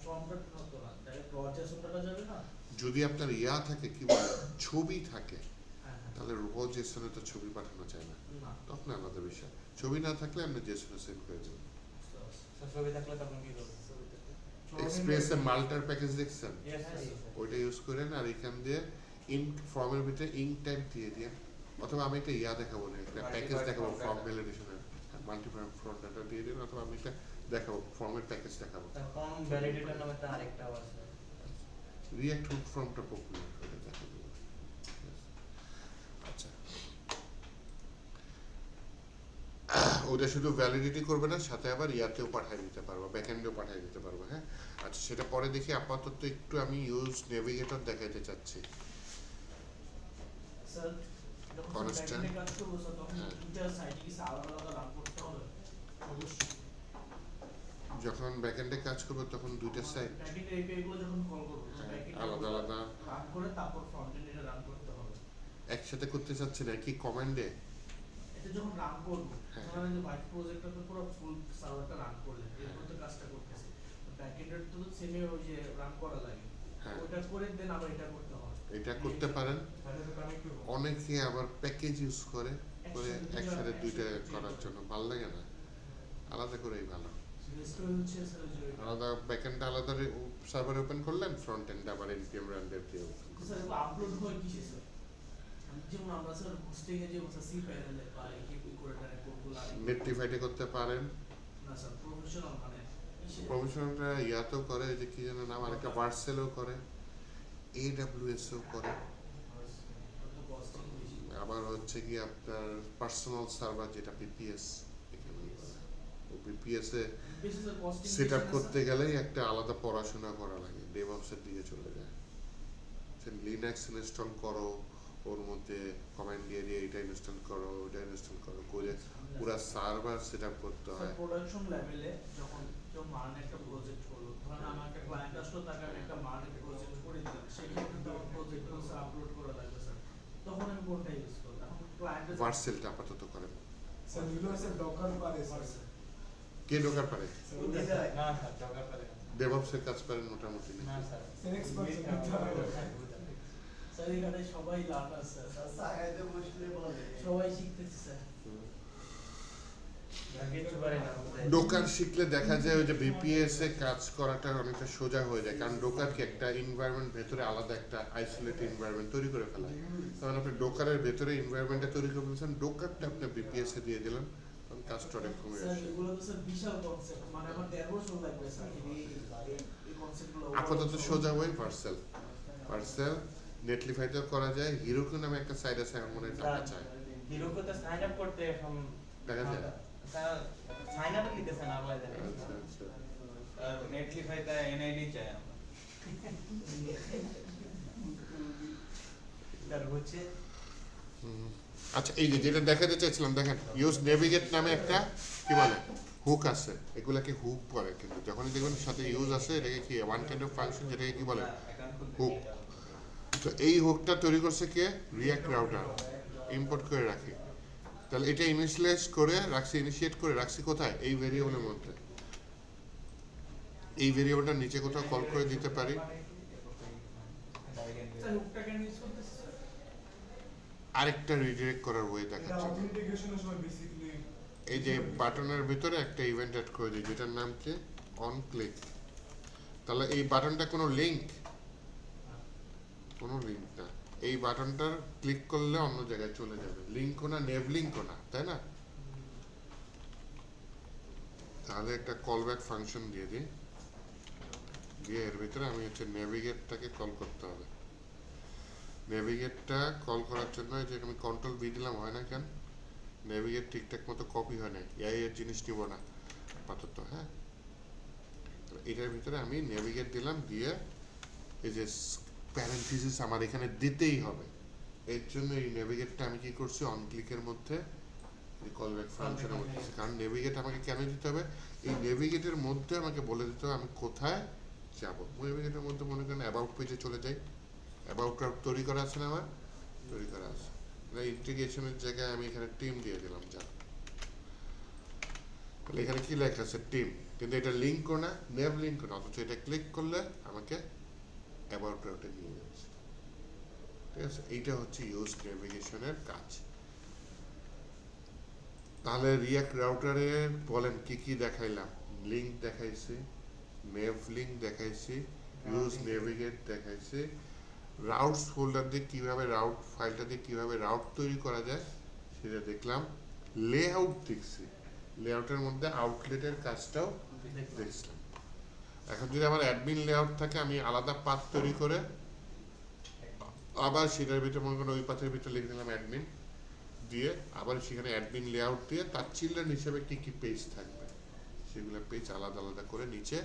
ফর্মটা তো না, ডাইরেক্ট র জেসন ডাটা যাবে না? যদি আপনার ইয়া থাকে, কি বলে, ছবি থাকে, হ্যাঁ হ্যাঁ, তাহলে র জেসনে তো ছবি পাঠানো যায় না, না তখন আলাদা বিষয়। ছবি না থাকলে আপনি জেসনে সেভ করে দেবেন। বুঝতে পারছি। ছবি থাকলে তখন কি করবে? এক্সপ্রেসে মাল্টার প্যাকেজ দেখছেন, Yes, হ্যাঁ, yes, স্যার। ওইটা ইউজ করেন, আর এখান দিয়ে ইঙ্ক ফর্মের ভিতরে ইঙ্ক টাইপ দিয়ে দিয়ে, অথবা আমি একটা ইয়া দেখাবো না, একটা প্যাকেজ দেখাবো ফর্ম ভ্যালিডেশনের, মাল্টিপ্লান ফর্ম ডাটা দিয়ে দিন, অথবা আমি একটা দেখাবো ফর্মের প্যাকেজ দেখাবো। ফর্ম ভ্যালিডেটর নামে তো আরেকটাও আছে। রিঅ্যাক্ট হুক ফর্মটা পপুলার, ওটা দেখা দেবো। আচ্ছা, ওটা শুধু ভ্যালিডিটি করবে না, সাথে আবার ইয়াতেও পাঠিয়ে দিতে পারবো, ব্যাকএন্ডেও পাঠিয়ে দিতে পারবো। হ্যাঁ, আচ্ছা সেটা পরে দেখি। আপাতত একটু আমি ইউজ নেভিগেটর দেখাইতে চাচ্ছি। স্যার যখন Constant. ব্যাকএন্ডে কাজ করবো স্যার, তখন হ্যাঁ। দুইটা সাইটে কি আলাদা আলাদা রান করতে হবে? অবশ্যই। যখন ব্যাকএন্ডে কাজ করবো তখন দুইটা সাইট ব্যাকএন্ডের এপিআই গুলো যখন কল করবো, হ্যাঁ, ব্যাকএন্ডে আলাদা আলাদা রান করে তারপর ফ্রন্ট এন্ডে রান করতে হবে। একসাথে করতে চাচ্ছি না, কি কমান্ডে। এটা যখন রান করবো, হ্যাঁ। তখন আমি যে হোয়াইট প্রজেক্টটা তো পুরো ফুল সার্ভারটা রান করলে এরপর তো কাজটা করতেছে, ব্যাকএন্ডের তো সেমই ওই যে রান করা লাগে, হ্যাঁ, ওটা করে দেন আবার এটা করতে হবে। এটা করতে পারেন। তাহলে তো কানেক্ট করব। অনেকে আবার প্যাকেজ ইউজ করে একসাথে দুইটা করার জন্য, ভালো লাগে না, আলাদা করেই ভালো। রেস্টোর হচ্ছে স্যার ওই যে আলাদা ব্যাকএন্ড আলাদা সার্ভার ওপেন করলেন, ফ্রন্ট এন্ড আবার এনপিএম রানদের দিয়ে open করলেন। স্যার এগুলো আপলোড হয় কিসে স্যার? যেমন আমরা স্যার হোস্টিং এ যে সি প্যানেলে বা কি করে টানে কোডগুলো নেটলিফাইতে করতে পারেন, না স্যার প্রফেশনাল মানে কিসে? প্রফেশনালরা ইয়াতেও করে, যে কি যেন নাম, আরেকটা ভার্সেলও করে, এডব্লিউএসও করে, কত কস্টিং বেশি। আবার হচ্ছে কি আপনার পার্সোনাল সার্ভার যেটা বিপিএস, এখানে করে। ও বিপিএস এ বেশি স্যার কস্টিং সেট আপ করতে গেলেই একটা আলাদা পড়াশোনা করা লাগে, ডেভঅপসের দিকে চলে যায়। সে লিনাক্স ইনস্টল করো, ওর মধ্যে কমান্ড দিয়ে দিয়ে এটা ইনস্টল করো, ওটা ইনস্টল করো করে পুরো সার্ভার সেট আপ করতে স্যার হয়। প্রোডাকশন লেভেলে যখন কেউ মান একটা প্রজেক্ট করলো, ধরেন আমার একটা ক্লায়েন্ট আসলো, তাকে আমি একটা মান একটা প্রজেক্ট করে দিলাম, সেক্ষেত্রে তো আমার প্রজেক্ট স্যার আপলোড করা লাগবে স্যার, তখন আমি কোনটা ইউজ করব? এখন ক্লায়েন্টের ভার্সেলটা আপাতত করেন। স্যার এগুলো স্যার ডকার পারে স্যার। কে ঢোকার পারে? স্যার ওটা স্যার না স্যার, দরকার পড়ে না। ডেভঅপসের কাজ পারেন মোটামুটি না নাকি? স্যার। স্যার এক্সপার্ট স্যার এখানে সবাই লার্নার স্যার, সবাই শিখতেছে স্যার। কিছু পারে না বুঝাই। ডোকার শিখলে দেখা যায় ওই যে বিপিএস এ কাজ করাটা অনেকটা সোজা হয়ে যায়, কারণ ডোকার কি একটা এনভায়রনমেন্ট ভেতরে আলাদা একটা আইসোলেটেড এনভায়রনমেন্ট তৈরি করে ফেলা। তখন আপনি ডোকারের ভেতরে এনভায়রনমেন্টটা তৈরি করে ফেলছেন, ডোকারটা আপনি বিপিএস এ দিয়ে দিলেন, তখন কাজটা অনেক কমে স্যার আসে। এগুলো তো স্যার বিশাল কনসেপ্ট, মানে আমার 1.5 বছর লাগবে স্যার এই কনসেপ্টগুলো। আপাতত সোজা হয়ে ভার্সেল, ভার্সেল নেটলিফাইতেও করা যায়। হিরোকু নামে একটা সাইড আছে, আমার মনে হয় টাকা চায়, হিরোকে তো সাইন আপ করতে এখন দেখা যায়। সাইন আপ নিতেছে না আমাদের। আচ্ছা আচ্ছা, আর নেটলিফাই তা এনআইডি চাই আমরা। স্যার হচ্ছে হুম। আচ্ছা এই যে যেটা দেখাতে চাইছিলাম, দেখেন ইউজ নেভিগেট নামে একটা কি বলে হুক আছে, এগুলাকে হুক বলে, কিন্তু যখনই দেখবেন সাথে ইউজ আছে, এটাকে কি ওয়ান কাইন্ড অফ ফাংশন, যেটাকে কি বলে অ্যাকাউন্ট খুলতে হুক। তো এই হুকটা তৈরি করছে কে? রিঅ্যাক্ট রাউটার, ইম্পোর্ট করে রাখি। তাহলে এটা ইনিশিয়ালাইজ করে রাখছি, ইনিশিয়েট করে রাখছি কোথায়? এই ভেরিয়েবলের মধ্যে। এই ভেরিয়েবলটা নিচে কোথাও কল করে দিতে পারি। স্যার হুকটা কেন ইউজ করতেছে স্যার? আরেকটা রিডিরেক্ট করার ওয়ে এটা দেখাচ্ছি। অথেন্টিকেশনের সময় বেসিক্যালি এই যে বাটনের ভিতরে একটা ইভেন্ট অ্যাড করে দিই, যেটার নাম কি অন ক্লিক। তাহলে এই বাটনটা কোনো লিঙ্ক কোনো লিঙ্ক না। এই বাটনটা ক্লিক করলে অন্য জায়গায় চলে যাবে, লিঙ্কও না, নেভ লিঙ্কও না, তাই না? তাহলে একটা কল ব্যাক ফাংশন দিয়ে দিই, দিয়ে এর ভিতরে আমি হচ্ছে নেভিগেটটাকে কল করতে হবে। নেভিগেটটা কল করার জন্য এই যে আমি কন্ট্রোল বি দিলাম, হয় না কেন? নেভিগেট ঠিকঠাক মতো কপি হয় না, এআই এর জিনিস নিব না আপাতত। হ্যাঁ, এটার ভিতরে আমি নেভিগেট দিলাম, দিয়ে এই যে প্যারেন্থিসিস আমার এখানে দিতেই হবে। এর জন্য এই নেভিগেটটা আমি কি করছি, অন ক্লিকের মধ্যে কল ব্যাক ফাংশনের মধ্যে, কারণ নেভিগেট আমাকে কেন দিতে হবে, এই নেভিগেটের মধ্যে আমাকে বলে দিতে হবে আমি কোথায় যাব। নেভিগেটের মধ্যে মনে করেন অ্যাবাউট পেজে চলে যাই, অ্যাবাউট তৈরি করা আছে না আমার, তৈরি করা আছে। ইন্টিগ্রেশনের জায়গায় আমি এখানে টিম দিয়ে দিলাম, যা তাহলে এখানে কি লেখা আছে, টিম, কিন্তু এটা লিঙ্কও না, নেভ লিঙ্কও না, অথচ এটা ক্লিক করলে আমাকে অ্যাবাউট রাউটে নিয়ে যাচ্ছে। ঠিক আছে, এইটা হচ্ছে ইউজ নেভিগেশনের কাজ। তাহলে রিয়াক্ট রাউটারে বলেন কি কি দেখাইলাম, লিঙ্ক দেখাইছি, নেভ লিঙ্ক দেখাইছি, ইউজ নেভিগেট দেখাইছি, রাউটস ফোল্ডার দিয়ে কিভাবে রাউট ফাইলটা দিয়ে কিভাবে রাউট তৈরি করা যায় সেটা দেখলাম, লেআউট দেখছি, লেআউটের মধ্যে আউটলেটের কাজটাও দেখছিলাম। এখন যদি আমার অ্যাডমিন লেআউট থাকে, আমি আলাদা পাথ তৈরি করে আবার সেটার ভিতরে মনে করেন ওই পাথের ভিতরে লিখে দিলাম অ্যাডমিন দিয়ে, আবার সেখানে অ্যাডমিন লেআউট দিয়ে তার চিলড্রেন হিসেবে কি কি পেজ থাকবে সেগুলো পেজ আলাদা আলাদা করে নিচে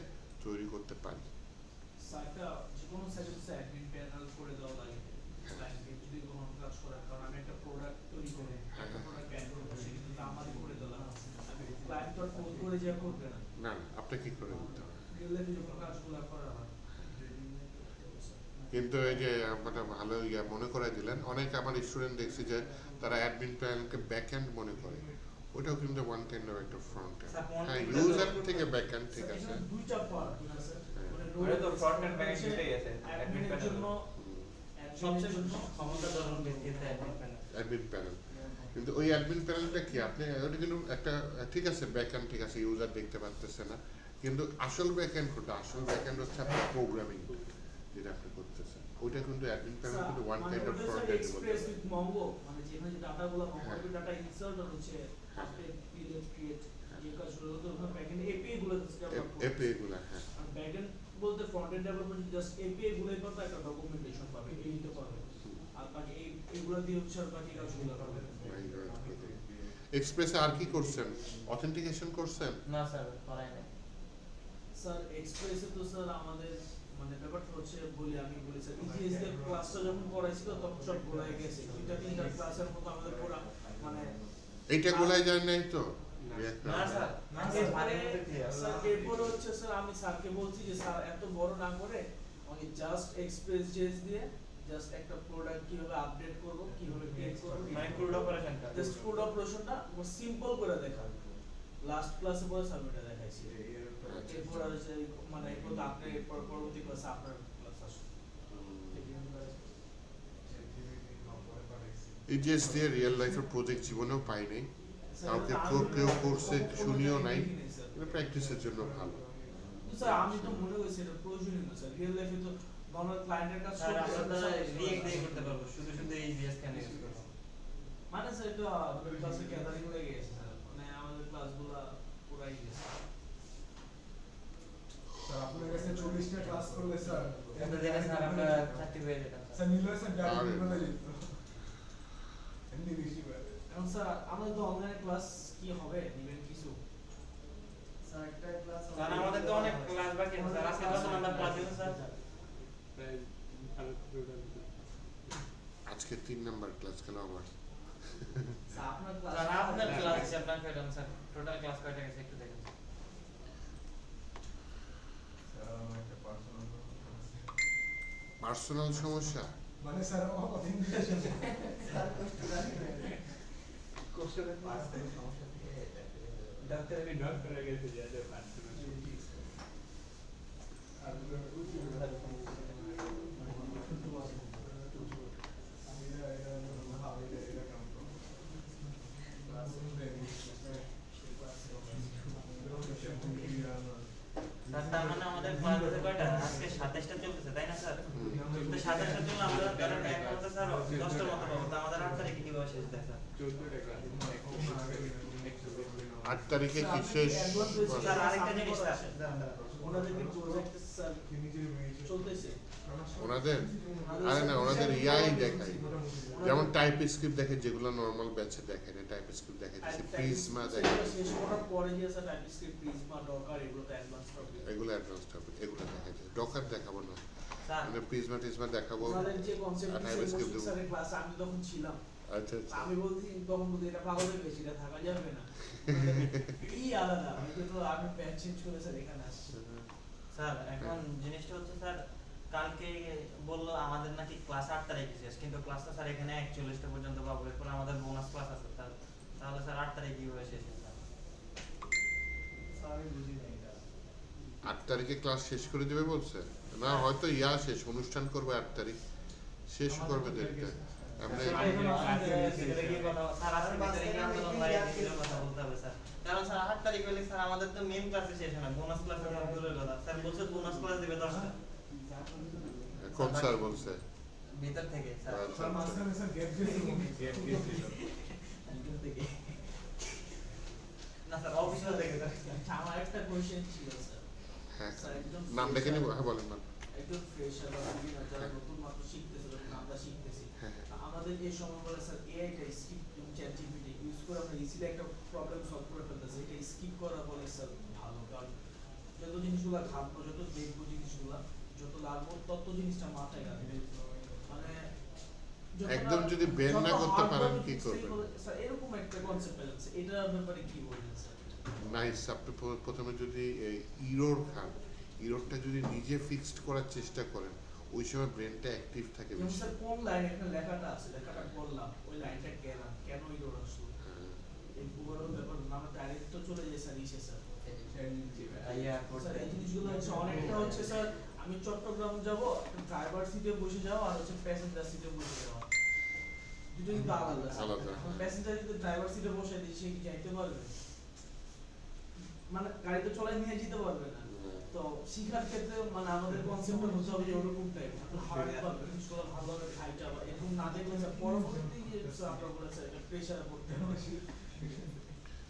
তৈরি করতে পারি। সাইটটা যে কোনো সাইটে তো অ্যাডমিন প্যানেল করে দেওয়া লাগে ক্লায়েন্টকে যদি কোনো কাজ করে, কারণ আমি একটা প্রোডাক্ট তৈরি করব, একটা প্রোডাক্ট অ্যাড করব, সেটা কিন্তু আমারই করে দেওয়া লাগবে। ক্লায়েন্ট তো আর কোড করে যা করবে না, না না, আপনি কি করে দিতে হবে। রিয়েল লাইফে যখন কাজগুলো করা হয়। কিন্তু এই যে আপনারা ভালো মনে করাই দিলেন, অনেক আমার স্টুডেন্ট দেখছি যে তারা অ্যাডমিন প্যানেলকে ব্যাকএন্ড মনে করে, ওটাও কিন্তু ওয়ান কাইন্ড অফ একটা ফ্রন্ট এন্ড। হ্যাঁ, ইউজার থেকে ব্যাকএন্ড ঠিক আছে। এখানে দুইটা পার্ট আছে, মানে ওটা তো front and back দুটোই আছে, অ্যাডমিনের admin জন্য সবচেয়ে জন্য ক্ষমতা ধরুন ভিত্তিতে অ্যাডমিন প্যানেল। অ্যাডমিন প্যানেল, কিন্তু ওই অ্যাডমিন প্যানেলটা কি আপনি ওটা কিন্তু একটা ঠিক আছে, ব্যাকএন্ড ঠিক আছে, ইউজার দেখতে পারতেছে না, কিন্তু আসল ব্যাকএন্ড কোনটা, আসল ব্যাকএন্ড হচ্ছে আপনার প্রোগ্রামিং যেটা আপনি করতেছেন, ওইটা কিন্তু অ্যাডমিন প্যানেল কিন্তু one kind of front end express with Mongo, মানে যেখানে যে ডাটাগুলো হ্যাঁ। মঙ্গো ডাটা ইনসার্ট হচ্ছে, আপডেট পিরিয়ড ক্রিয়েট, যে কাজগুলো তো ওখানে ব্যাকএন্ড এপিআই গুলো ডেভেলপ করতে, এপিআই গুলো। হ্যাঁ, আর ব্যাকএন্ড বলতে front end development just API গুলোই পাবে, একটা ডকুমেন্টেশন পাবে, এইটা পাবে, আর বাকি এইগুলো দিয়ে হচ্ছে আর বাকি কাজগুলো পাবে। এক্সপ্রেসে আর কি করছেন, অথেন্টিকেশন করছেন? না স্যার, করাই নাই। স্যার এক্সপ্রেসে তো স্যার আমাদের মানে ব্যাপারটা হচ্ছে আমি বলি স্যার ইজিএস এর ক্লাসটা যখন করাইছিল তখন সব গোলাই গেছে, দুইটা তিনটা ক্লাসের মতো আমাদের পুরো মানে এইটা গোলাই যায় নাই তো? না স্যার, না স্যার, এরপরে ক্লিয়ার। স্যার এরপরে হচ্ছে স্যার আমি স্যারকে বলছি যে স্যার এত বড় না করে আমি জাস্ট এক্সপ্রেস জেস দিয়ে জাস্ট একটা প্রোডাক্ট কিভাবে আপডেট করব, কিভাবে ক্রিয়েট করব, মানে কোড অপারেশনটা জাস্ট কোড অপারেশনটা সিম্পল করে দেখা। লাস্ট ক্লাসে পরে সাবমিটে দেখাইছি, এরপর হচ্ছে মানে এরপর আপনি পরবর্তী ক্লাসে আপনার ক্লাস আসবে। ইজিএস দিয়ে রিয়েল লাইফের প্রজেক্ট জীবনেও পাই নাই, কাউকে কেউ করছে শুনিও নাই, এটা প্র্যাকটিসের জন্য ভালো। স্যার আমি তো মনে করি সেটা প্রয়োজনীয় না স্যার, রিয়েল লাইফে তো নরমাল ক্লায়েন্টের কাছে স্যার আমরা তো রিয়েক্ট দিয়ে করতে পারবো, শুধু শুধু এই জিএস কেন ইউজ করব? মানে স্যার এটা ক্লাসে গ্যাদারিং হয়ে গেছে স্যার, মানে আমাদের ক্লাসগুলো পুরাই গেছে। স্যার আপনার কাছে 40টা ক্লাস করলে স্যার কিন্তু দেখেন স্যার আমরা চাকরি পেয়ে যেতাম স্যার নিলে স্যার ডাইরেক্ট বলে দিত এমনি বেশি করে এখন স্যার আমাদের তো অনলাইন ক্লাস কি হবে নিবেন কিছু? স্যার একটা ক্লাস স্যার আমাদের তো অনেক ক্লাস বাকি আছে স্যার, আজকে তো আমরা ক্লাস দিন স্যার। প্রায় ভালো করে আজকে 3 নাম্বার ক্লাস গেল আমার। স্যার আপনার ক্লাস স্যার আপনার ক্লাস আছে, আপনার কয়টা স্যার? টোটাল ক্লাস কয়টা গেছে একটু দেখেন। স্যার আমার একটা পার্সোনাল সমস্যা, মানে স্যার অথেন্টিকেশন স্যার কষ্ট জানি না, কষ্ট করে পার্সোনাল সমস্যা থেকে ডাক্তার হয়ে গেছে যে পার্সোনাল আর স্যার তার মানে আমাদের ক্লাস আছে কয়টা? আজকে 27টা চলতেছে তাই না স্যার? তো 27টা চললে আমরা শেষ দেয় স্যার। 14টা ক্লাস নেক্সট উইক 8 তারিখে কি আপনি শেষ? advance হয়েছে? স্যার আরেকটা জিনিস স্যার, ওনাদের কি প্রজেক্ট স্যার চলতেছে? ওনাদের আরে না ওনাদের ইয়াই দেখায় যেমন টাইপ স্ক্রিপ্ট দেখে যেগুলো নর্মাল ব্যাচে দেখে না টাইপ স্ক্রিপ্ট দেখে আর প্রিজমা type দেখে শেষ করার পরে যে স্যার টাইপস্ক্রিপ্ট প্রিজমা ডকার এগুলো তো অ্যাডভান্স টপিক। এগুলো অ্যাডভান্স টপিক এগুলো দেখা যায় ডকার দেখাবো না স্যার মানে প্রিজমা টিজমা দেখাবো ওনাদের যে কনসেপ্ট আর TypeScript দেবো। স্যারের ক্লাসে আমি তখন ছিলাম। আচ্ছা আচ্ছা আমি বলছি তখন বলতে এটা পাগল হয়ে গেছি, এটা থাকা যাবে না। কি আলাদা, এটা তো আমি প্যাচ চেঞ্জ করে স্যার এখানে আসছি। স্যার এখন জিনিসটা হচ্ছে স্যার কালকে বললো আমাদের নাকি ক্লাস 8 তারিখে শেষ, কিন্তু ক্লাসটা স্যার এখানে 41টা পর্যন্ত পাবো, এরপর আমাদের বোনাস ক্লাস আছে স্যার, তাহলে স্যার 8 তারিখ কিভাবে শেষ হবে স্যার? স্যার আমি বুঝি না এটা। 8 তারিখে ক্লাস শেষ করে দিবে বলছে না হয়তো ইয়া শেষ অনুষ্ঠান করবে 8 তারিখ শেষ করবে দেরিতে আমরা স্যার, এখন আমাদের ভিতরে গিয়ে কথা- স্যার, আজকে ভিতরে গিয়ে আমাদের online ভিতরে কথা বলতে হবে স্যার। কারণ স্যার 8 তারিখ হলে স্যার আমাদের তো মেইন ক্লাসে শেষ হয় না, বোনাস ক্লাসে দূরের কথা। স্যার বলছে বোনাস ক্লাস দিবে 10টা কোন স্যার বলছে ভিতর থেকে স্যার। আচ্ছা, স্যার মাঝখানে স্যার গ্যাপ দিয়েছিল গ্যাপ দিয়েছিল ভিতর থেকে না স্যার অফিসিয়াল থেকে স্যার। আচ্ছা, আমার একটা কোয়েশ্চেন ছিল স্যার। হ্যাঁ স্যার একজন নাম দেখে নিব হ্যাঁ বলেন না একজন ফ্রেশার বা beginner যারা নতুন মাত্র শিখতেছে, যখন আমরা শিখতেছি, হ্যাঁ হ্যাঁ আমাদের এই সময় বলে স্যার এআইটা স্কিপ এবং চ্যাট জিপিটি ইউজ করে আমরা ইজিলি একটা প্রবলেম সলভ করে ফেলতেছি, এটা স্কিপ করা বলে স্যার ভালো, কারণ যত জিনিসগুলো ঘাটবো, যত দেখবো জিনিসগুলো, যত লাগবো তত জিনিসটা মাথায় রাখবে। মানে যতটা- একদম যদি বের না যত করতে hard পারেন ভাবে কি fix করবেন? করে- স্যার এরকম একটা কনসেপ্ট আছে, এটার ব্যাপারে কি বলবেন স্যার? নাইস আপনি প্রথমে যদি ইরোর খান ইরোরটা যদি নিজে ফিক্সড করার চেষ্টা করেন ওই সময় ব্রেনটা অ্যাক্টিভ থাকে যেমন বেশি স্যার কোন লাইন এখানে লেখাটা আছে, লেখাটা করলাম, ওই লাইনটা গেলাম, কেন ইরোর আসলো, হ্যাঁ। এই ওভারঅল ব্যাপার আমরা ডাইরেক্ট তো চলে যাই স্যার ইসে স্যার। ইয়া স্যার করতে এই জিনিসগুলো হচ্ছে অনেকটা হচ্ছে স্যার, আমি চট্টগ্রাম যাব, ড্রাইভার সিটে বসে যাও আর হচ্ছে প্যাসেঞ্জার সিটে বসে যাওয়া, দুটো কিন্তু আলাদা স্যার। আলাদা। এখন প্যাসেঞ্জার যদি ড্রাইভার সিটে বসে দিই সে কি যাইতে পারবে? মানে গাড়ি তো চলাই নিয়ে যেতে পারবে না। তো শিখার ক্ষেত্রে মানে আমাদের কনসেপ্ট হতে হবে ওরকম টাইপ, হার্ড পাবে জিনিসগুলো ভালোভাবে খাইতে হবে, এরকম না দেখলে স্যার পরবর্তী আমরা বলে স্যার এটা প্রেশারে পড়তে হবে।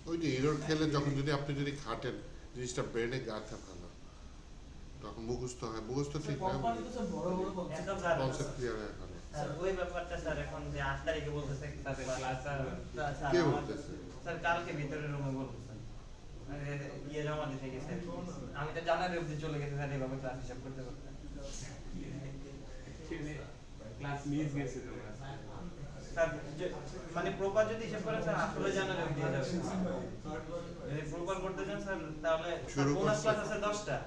ওই যে ইরোর খেলে যখন যদি আপনি যদি খাটেন জিনিসটা ব্রেনে গাঁথা ভালো তখন মুখস্থ হয় মুখস্থ ঠিক না কোম্পানি তো স্যার বড় বড় কনসেপ্ট একদম স্যার কনসেপ্ট ক্লিয়ার হয় ভালো স্যার ওই ব্যাপারটা স্যার এখন যে 8 তারিখে বলতেছে তাদের ক্লাস স্যার কে আমার- বলতেছে স্যার কালকে ভিতরে রুমে বলতেছেন ইয়ে জমা দিতে গেছে, আমি তো জানার অবধি চলে গেছে স্যার এইভাবে ক্লাস হিসাব করতে করতে। ক্লাস মিস গেছে তোমরা স্যার মানে প্রপার যদি হিসাব করেন স্যার আসলে জানার অবধি হয়ে যাবে। যদি প্রপার করতে চান স্যার তাহলে শুরু বোনাস করছে। ক্লাস আছে 10টা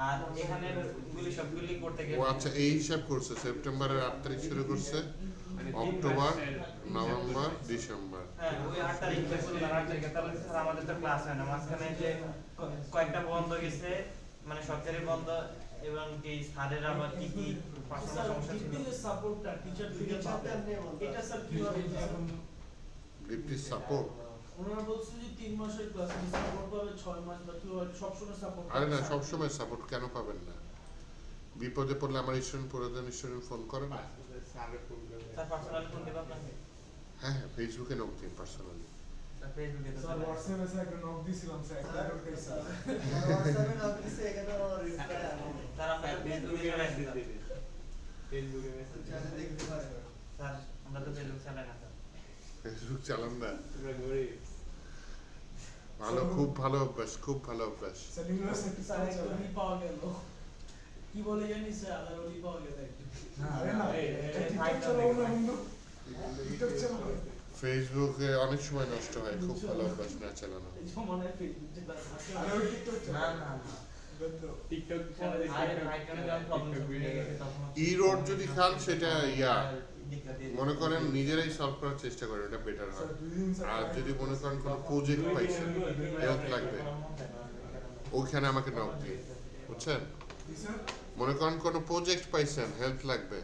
আর এখানে গুলি সবগুলি করতে ও গেলে আচ্ছা এই হিসাব করছে সেপ্টেম্বরের 8 তারিখ শুরু করছে অক্টোবর নভেম্বর ডিসেম্বর হ্যাঁ ওই 8 তারিখ থেকে 8 তারিখে তাহলে স্যার আমাদের তো ক্লাস হয় না, মাঝখানে যে কয়েকটা বন্ধ গেছে মানে সরকারি বন্ধ এবং কি স্যারের আবার কি কি পার্সোনাল সমস্যা ছিল। সাপোর্টটা টিচার থেকে পাবে এটা স্যার কিভাবে ডিপটি সাপোর্ট ওনারা বলছে যে 3 মাসের ক্লাস সাপোর্ট পাবে 6 মাস বা কি সবসময় সাপোর্ট আরে না সবসময় সাপোর্ট কেন পাবেন না বিপদে পড়লে আমার স্টুডেন্ট প্রধান স্টুডেন্ট ফোন করে না স্যারের ফোন করে স্যার পার্সোনাল ফোন দিবা আপনাকে? হ্যাঁ হ্যাঁ ফেসবুকে নক দিন পার্সোনালি স্যার ফেসবুকে তো স্যার হোয়াটসঅ্যাপে স্যার একটা নক দিছিলাম স্যার একটা উঠাইছে স্যার আমরা তো ফেসবুকে মেসেজ দিই ফেসবুকে মেসেজ স্যার আমরা তো ফেসবুক চালাই না স্যার। ফেসবুক চালান না তোমরা গরিব ভালো খুব ভালো অভ্যাস খুব ভালো অভ্যাস স্যার ইউনিভার্সিটি স্যার একটু পাওয়া গেল, কি বলে জানি স্যার আলাদা ওলি পাওয়া গেল একটু। আরে না এই, টিকটক চালাও না বন্ধু টিকটক চালাও ফেসবুকে অনেক সময় নষ্ট হয় খুব ভালো অভ্যাস না চালানো এই জমানায় ফেসবুক যে ক্লাস আছে আরে ওই টিকটক না চালাও না না বন্ধু টিকটক ছাড়া আরে ভাইটার যখন প্রবলেম হয়ে গেছে তখন ই রোড যদি খান সেটা ইয়া মনে করেন নিজেরাই সলভ করার চেষ্টা করেন এটা বেটার স্যার হয় দুই দিন স্যার আর যদি মনে করেন কোনো প্রজেক্ট পাইছেন হেল্প লাগবে ওইখানে আমাকে নক দিয়ে বুঝছেন স্যার মনে করেন কোনো প্রজেক্ট পাইছেন হেল্প লাগবে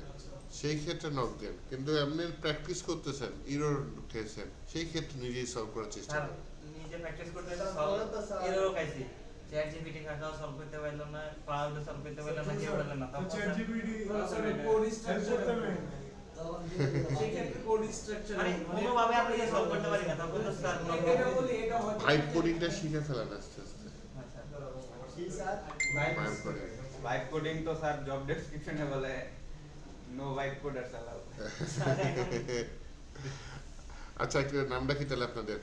সেই ক্ষেত্রে নক দেন কিন্তু এমনি প্র্যাকটিস করতেছেন ইরোর খেয়েছেন সেই ক্ষেত্রে নিজেই সলভ করার চেষ্টা স্যার করেন নিজে প্র্যাকটিস করতে তো সলভ এরও খাইছি চ্যাট জিপিটি কাকাও সলভ করতে পারলাম না ক্লাউডে সলভ করতে পারলাম না কেউ পারলাম না তখন chat GPT sir code help structure করতে হবে সেই ক্ষেত্রে কোড স্ট্রাকচার মানে কোনোভাবে আমরা যে সলভ করতে পারি না তখন তো স্যার এটা বলি এটা হচ্ছে ভাইব কোডিংটা শিখে ফেলেন আস্তে আস্তে। ভাইব কোডিং ভাইব কোডিং তো স্যার জব ডেসক্রিপশনে বলে নো ভাইব কোডার চালাও। আচ্ছা, একটা নামটা কি তাহলে আপনাদের?